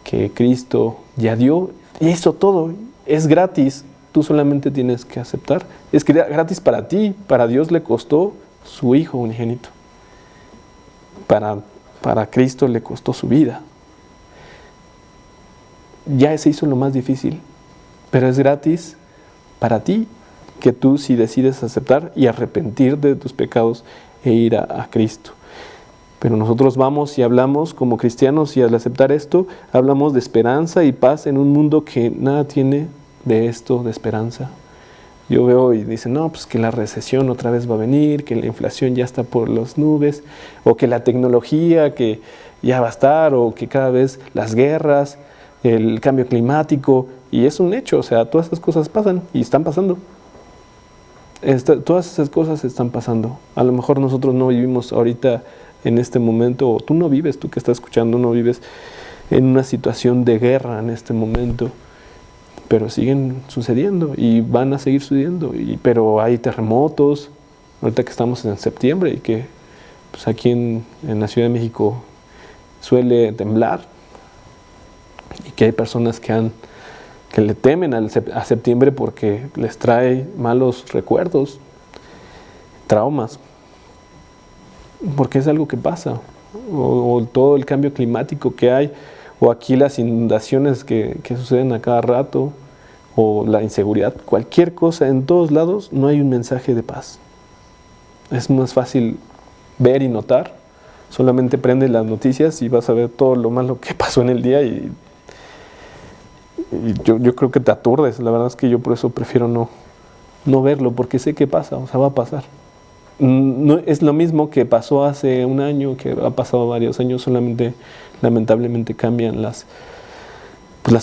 que Cristo ya dio, y eso todo es gratis, tú solamente tienes que aceptar. Es gratis para ti, para Dios le costó su Hijo unigénito, para Cristo le costó su vida. Ya se hizo lo más difícil, pero es gratis para ti, que tú si decides aceptar y arrepentir de tus pecados e ir a Cristo. Pero nosotros vamos y hablamos como cristianos, y al aceptar esto, hablamos de esperanza y paz en un mundo que nada tiene de esto, de esperanza. Yo veo y dicen, no, pues que la recesión otra vez va a venir, que la inflación ya está por las nubes, o que la tecnología que ya va a estar, o que cada vez las guerras, el cambio climático, y es un hecho, o sea, todas esas cosas pasan y están pasando. Todas esas cosas están pasando. A lo mejor nosotros no vivimos ahorita en este momento, o tú no vives, tú que estás escuchando, no vives en una situación de guerra en este momento, pero siguen sucediendo y van a seguir sucediendo. Pero hay terremotos, ahorita que estamos en septiembre y que pues aquí en la Ciudad de México suele temblar, y que hay personas que le temen a septiembre porque les trae malos recuerdos, traumas, porque es algo que pasa, o todo el cambio climático que hay, o aquí las inundaciones que suceden a cada rato, o la inseguridad, cualquier cosa, en todos lados no hay un mensaje de paz. Es más fácil ver y notar, solamente prendes las noticias y vas a ver todo lo malo que pasó en el día, y yo creo que te aturdes. La verdad es que yo por eso prefiero no verlo, porque sé que pasa, o sea, va a pasar. No, es lo mismo que pasó hace un año, que ha pasado varios años, solamente lamentablemente cambian las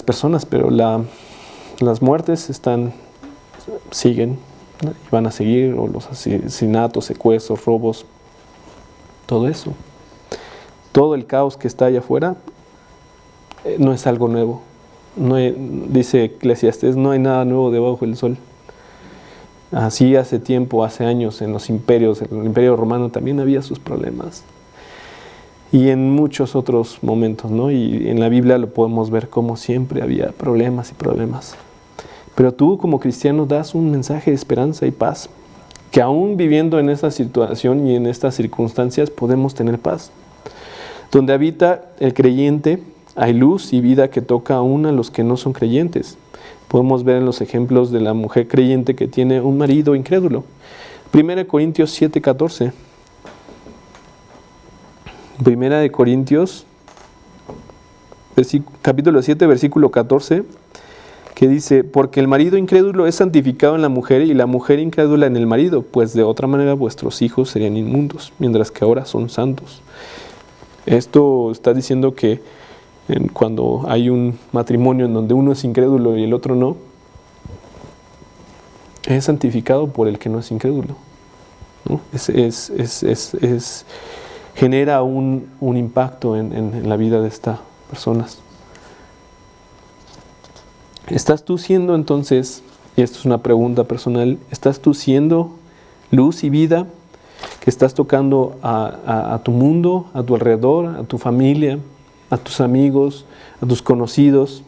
personas, pero las muertes siguen, ¿no? Y van a seguir, o los asesinatos, secuestros, robos, todo eso. Todo el caos que está allá afuera no es algo nuevo. Dice Eclesiastés, no hay nada nuevo debajo del sol. Así hace tiempo, hace años, en los imperios, en el Imperio Romano también había sus problemas. Y en muchos otros momentos, ¿no? Y en la Biblia lo podemos ver como siempre había problemas y problemas. Pero tú como cristiano das un mensaje de esperanza y paz, que aún viviendo en esta situación y en estas circunstancias podemos tener paz. Donde habita el creyente, hay luz y vida que toca aún a los que no son creyentes. Podemos ver en los ejemplos de la mujer creyente que tiene un marido incrédulo. 1 Corintios 7:14. 1 Corintios, capítulo 7, versículo 14. que dice, porque el marido incrédulo es santificado en la mujer y la mujer incrédula en el marido, pues de otra manera vuestros hijos serían inmundos, mientras que ahora son santos. Esto está diciendo que cuando hay un matrimonio en donde uno es incrédulo y el otro no, es santificado por el que no es incrédulo, ¿no? Genera un impacto en la vida de estas personas. ¿Estás tú siendo entonces, y esto es una pregunta personal, estás tú siendo luz y vida, que estás tocando a tu mundo, a tu alrededor, a tu familia, a tus amigos, a tus conocidos?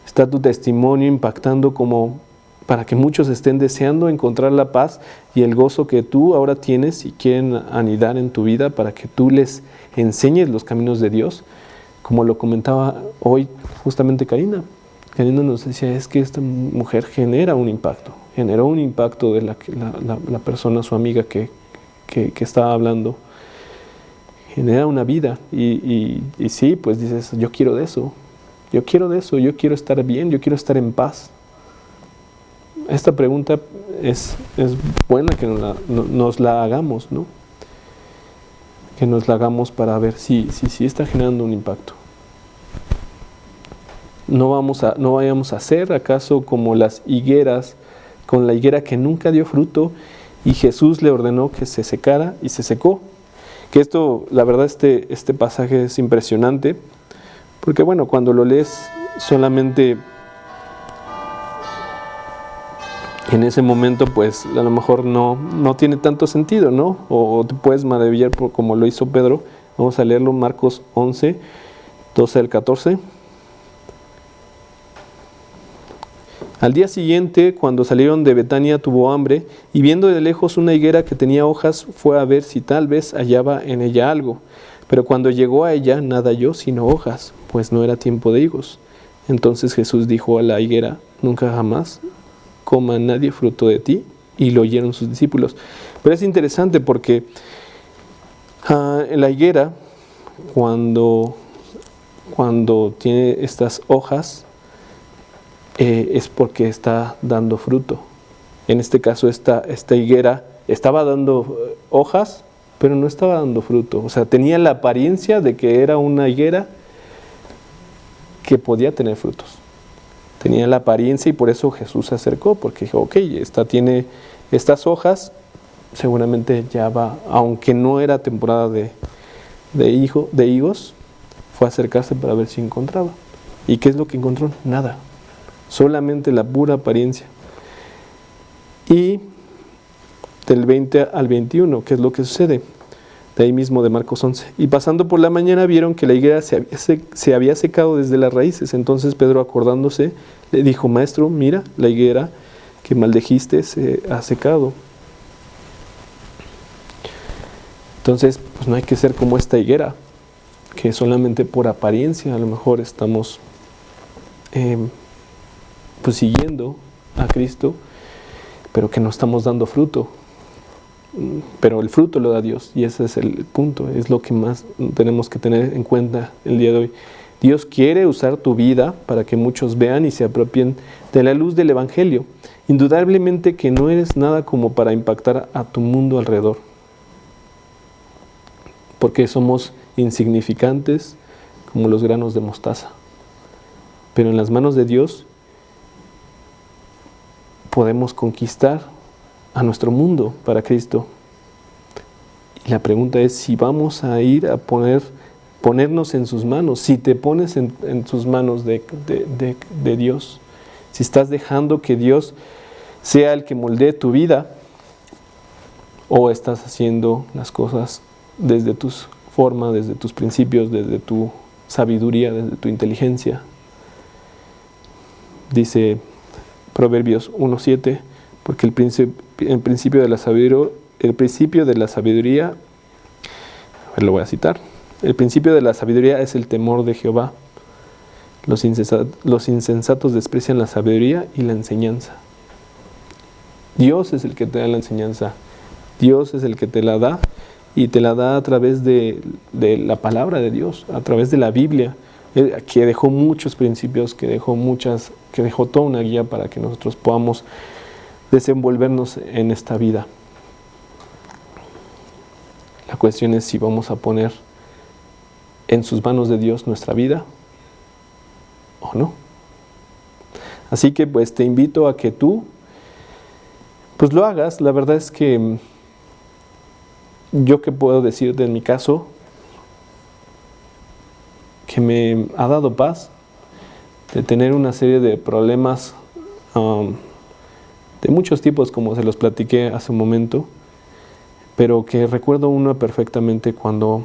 ¿Está tu testimonio impactando como para que muchos estén deseando encontrar la paz y el gozo que tú ahora tienes y quieren anidar en tu vida para que tú les enseñes los caminos de Dios? Como lo comentaba hoy justamente Karina. Karina nos decía, es que esta mujer generó un impacto de la persona, su amiga que estaba hablando. Genera una vida y sí, pues dices, yo quiero eso, yo quiero estar bien, yo quiero estar en paz. Esta pregunta es buena que nos la hagamos, ¿no? Que nos la hagamos para ver si está generando un impacto. No vayamos a ser acaso como las higueras, con la higuera que nunca dio fruto y Jesús le ordenó que se secara y se secó. Que esto, la verdad, este pasaje es impresionante, porque bueno, cuando lo lees solamente en ese momento, pues a lo mejor no tiene tanto sentido, ¿no? O te puedes maravillar como lo hizo Pedro. Vamos a leerlo, Marcos 11, 12 al 14. Al día siguiente, cuando salieron de Betania, tuvo hambre, y viendo de lejos una higuera que tenía hojas, fue a ver si tal vez hallaba en ella algo. Pero cuando llegó a ella, nada halló sino hojas, pues no era tiempo de higos. Entonces Jesús dijo a la higuera, nunca jamás coma nadie fruto de ti, y lo oyeron sus discípulos. Pero es interesante porque en la higuera, cuando tiene estas hojas, es porque está dando fruto. En este caso, esta higuera estaba dando hojas, pero no estaba dando fruto. O sea, tenía la apariencia de que era una higuera que podía tener frutos. Tenía la apariencia y por eso Jesús se acercó, porque dijo, ok, esta tiene estas hojas, seguramente ya va, aunque no era temporada de higos, fue a acercarse para ver si encontraba. ¿Y qué es lo que encontró? Nada. Solamente la pura apariencia. Y del 20 al 21, ¿qué es lo que sucede? De ahí mismo de Marcos 11. Y pasando por la mañana vieron que la higuera se había secado desde las raíces. Entonces Pedro, acordándose, le dijo, Maestro, mira, la higuera que maldijiste se ha secado. Entonces, pues no hay que ser como esta higuera, que solamente por apariencia a lo mejor estamos pues siguiendo a Cristo, pero que no estamos dando fruto. Pero el fruto lo da Dios, y ese es el punto, es lo que más tenemos que tener en cuenta el día de hoy. Dios quiere usar tu vida para que muchos vean y se apropien de la luz del Evangelio. Indudablemente que no eres nada como para impactar a tu mundo alrededor, porque somos insignificantes como los granos de mostaza. Pero en las manos de Dios podemos conquistar a nuestro mundo para Cristo. Y la pregunta es si vamos a ir a ponernos en sus manos, si te pones en sus manos de Dios, si estás dejando que Dios sea el que moldee tu vida, o estás haciendo las cosas desde tus formas, desde tus principios, desde tu sabiduría, desde tu inteligencia. Dice Proverbios 1:7, porque el principio de la sabiduría, a ver, lo voy a citar. El principio de la sabiduría es el temor de Jehová. Los insensatos desprecian la sabiduría y la enseñanza. Dios es el que te da la enseñanza. Dios es el que te la da, y te la da a través de la palabra de Dios, a través de la Biblia. que dejó muchos principios, que dejó toda una guía para que nosotros podamos desenvolvernos en esta vida. La cuestión es si vamos a poner en sus manos de Dios nuestra vida o no. Así que pues te invito a que tú pues lo hagas. La verdad es que yo que puedo decirte en mi caso, que me ha dado paz de tener una serie de problemas de muchos tipos, como se los platiqué hace un momento, pero que recuerdo uno perfectamente cuando,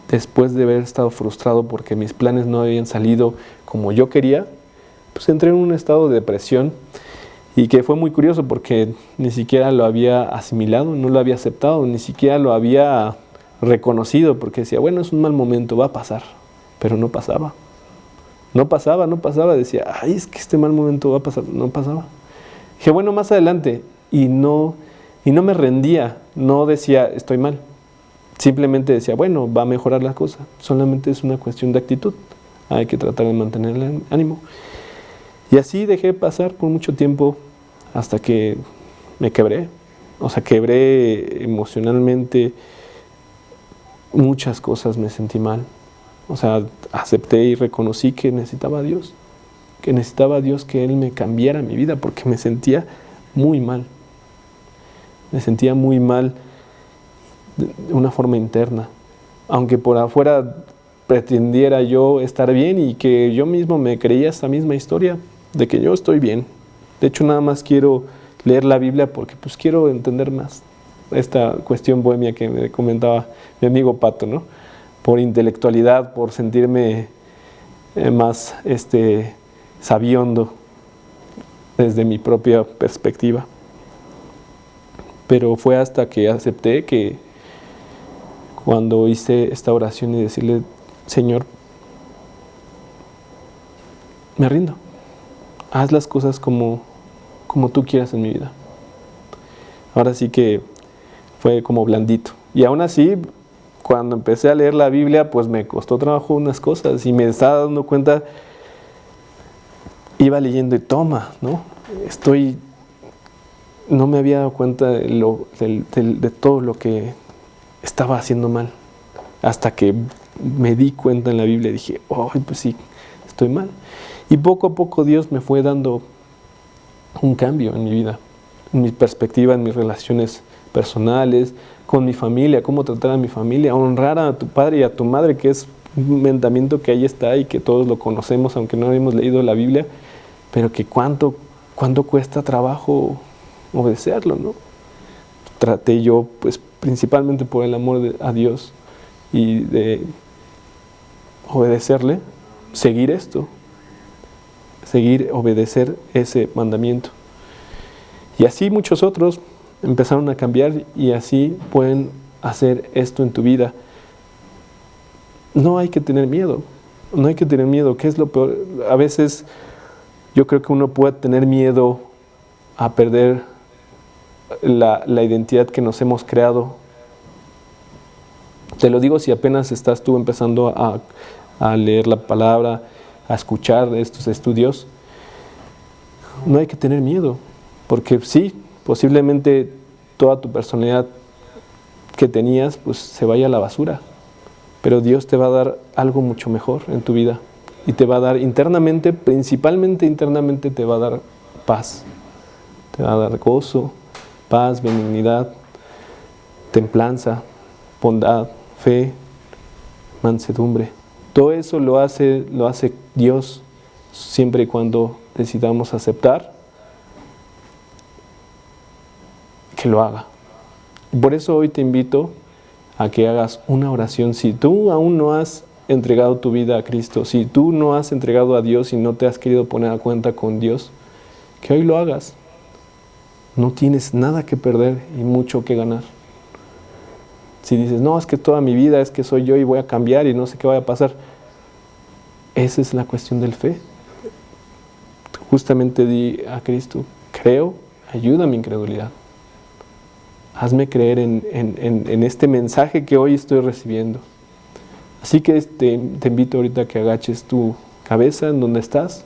después de haber estado frustrado porque mis planes no habían salido como yo quería, pues entré en un estado de depresión, y que fue muy curioso porque ni siquiera lo había asimilado, no lo había aceptado, ni siquiera lo había reconocido, porque decía, bueno, es un mal momento, va a pasar, pero no pasaba. No pasaba, decía, ay, es que este mal momento va a pasar, no pasaba. Dije, bueno, más adelante, y no me rendía, no decía, estoy mal. Simplemente decía, bueno, va a mejorar la cosa, solamente es una cuestión de actitud, hay que tratar de mantener el ánimo. Y así dejé pasar por mucho tiempo hasta que me quebré. O sea, quebré emocionalmente, muchas cosas me sentí mal. O sea, acepté y reconocí que necesitaba a Dios. Que necesitaba a Dios, que Él me cambiara mi vida, porque me sentía muy mal. Me sentía muy mal de una forma interna. Aunque por afuera pretendiera yo estar bien y que yo mismo me creía esta misma historia de que yo estoy bien. De hecho, nada más quiero leer la Biblia porque pues quiero entender más esta cuestión bohemia que me comentaba mi amigo Pato, ¿no? Por intelectualidad, por sentirme más sabiondo desde mi propia perspectiva. Pero fue hasta que acepté, que cuando hice esta oración y decirle, Señor, me rindo. Haz las cosas como tú quieras en mi vida. Ahora sí que fue como blandito. Y aún así, cuando empecé a leer la Biblia, pues me costó trabajo unas cosas. Y me estaba dando cuenta, iba leyendo y toma, ¿no? No me había dado cuenta de todo lo que estaba haciendo mal. Hasta que me di cuenta en la Biblia y dije, oh, pues sí, estoy mal. Y poco a poco Dios me fue dando un cambio en mi vida, en mi perspectiva, en mis relaciones personales, con mi familia, cómo tratar a mi familia, honrar a tu padre y a tu madre, que es un mandamiento que ahí está y que todos lo conocemos, aunque no hayamos leído la Biblia, pero que cuánto cuesta trabajo obedecerlo, ¿no? Traté yo, pues principalmente por el amor a Dios y de obedecerle, obedecer ese mandamiento. Y así muchos otros empezaron a cambiar, y así pueden hacer esto en tu vida. No hay que tener miedo, ¿qué es lo peor? A veces yo creo que uno puede tener miedo a perder la identidad que nos hemos creado. Te lo digo si apenas estás tú empezando a leer la palabra, a escuchar de estos estudios. No hay que tener miedo, porque sí, posiblemente toda tu personalidad que tenías pues se vaya a la basura, pero Dios te va a dar algo mucho mejor en tu vida, y te va a dar internamente, principalmente internamente, te va a dar paz, te va a dar gozo, paz, benignidad, templanza, bondad, fe, mansedumbre. Todo eso lo hace Dios, siempre y cuando decidamos aceptar que lo haga. Por eso hoy te invito a que hagas una oración. Si tú aún no has entregado tu vida a Cristo, si tú no has entregado a Dios y no te has querido poner a cuenta con Dios, que hoy lo hagas. No tienes nada que perder y mucho que ganar. Si dices, no, es que toda mi vida es que soy yo y voy a cambiar y no sé qué vaya a pasar. Esa es la cuestión del fe. Justamente di a Cristo, creo, ayuda a mi incredulidad. Hazme creer en este mensaje que hoy estoy recibiendo. Así que te invito ahorita a que agaches tu cabeza en donde estás,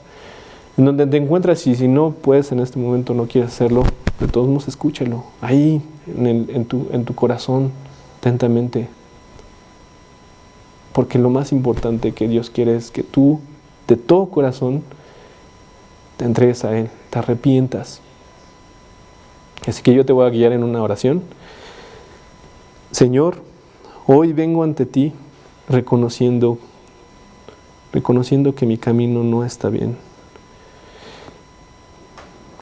en donde te encuentras, y si no puedes en este momento, no quieres hacerlo, de todos modos escúchalo, ahí en tu corazón, atentamente. Porque lo más importante que Dios quiere es que tú, de todo corazón, te entregues a Él, te arrepientas. Así que yo te voy a guiar en una oración. Señor, hoy vengo ante ti reconociendo que mi camino no está bien,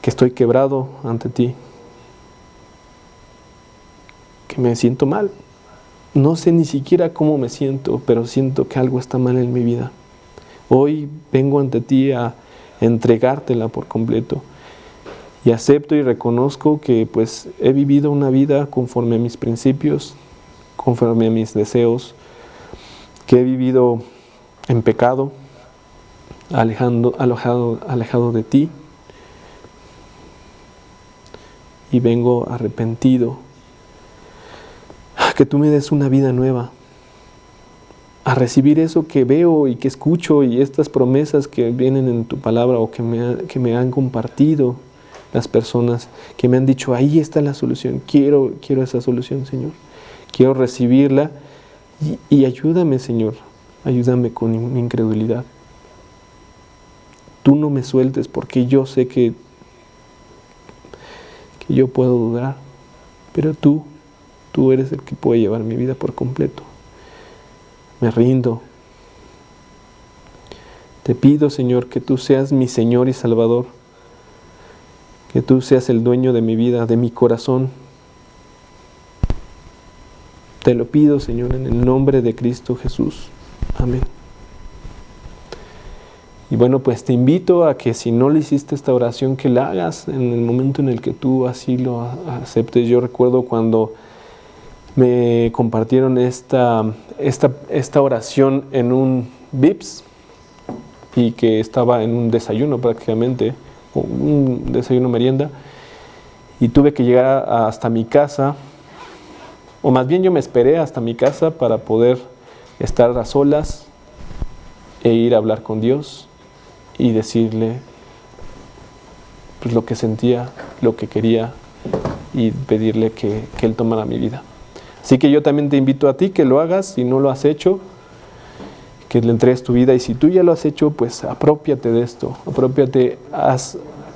que estoy quebrado ante ti, que me siento mal. No sé ni siquiera cómo me siento, pero siento que algo está mal en mi vida. Hoy vengo ante ti a entregártela por completo. Y acepto y reconozco que pues he vivido una vida conforme a mis principios, conforme a mis deseos, que he vivido en pecado, alejado de ti. Y vengo arrepentido, que tú me des una vida nueva, a recibir eso que veo y que escucho, y estas promesas que vienen en tu palabra o que me han compartido las personas, que me han dicho, ahí está la solución, quiero esa solución, Señor, quiero recibirla, y ayúdame, Señor, ayúdame con mi incredulidad. Tú no me sueltes, porque yo sé que yo puedo dudar, pero tú eres el que puede llevar mi vida por completo. Me rindo. Te pido, Señor, que tú seas mi Señor y Salvador, que tú seas el dueño de mi vida, de mi corazón. Te lo pido, Señor, en el nombre de Cristo Jesús. Amén. Y bueno, pues te invito a que si no le hiciste esta oración, que la hagas en el momento en el que tú así lo aceptes. Yo recuerdo cuando me compartieron esta oración en un Vips, y que estaba en un desayuno prácticamente, o un desayuno merienda, y tuve que llegar hasta mi casa, o más bien yo me esperé hasta mi casa para poder estar a solas e ir a hablar con Dios y decirle pues lo que sentía, lo que quería, y pedirle que Él tomara mi vida. Así que yo también te invito a ti que lo hagas, si no lo has hecho, que le entregues tu vida, y si tú ya lo has hecho, pues aprópiate de esto,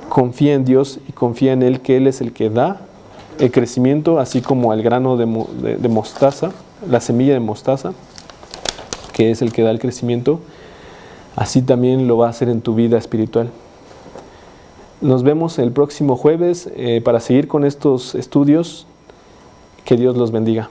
confía en Dios y confía en Él, que Él es el que da el crecimiento, así como el grano de mostaza, la semilla de mostaza, que es el que da el crecimiento, así también lo va a hacer en tu vida espiritual. Nos vemos el próximo jueves para seguir con estos estudios. Que Dios los bendiga.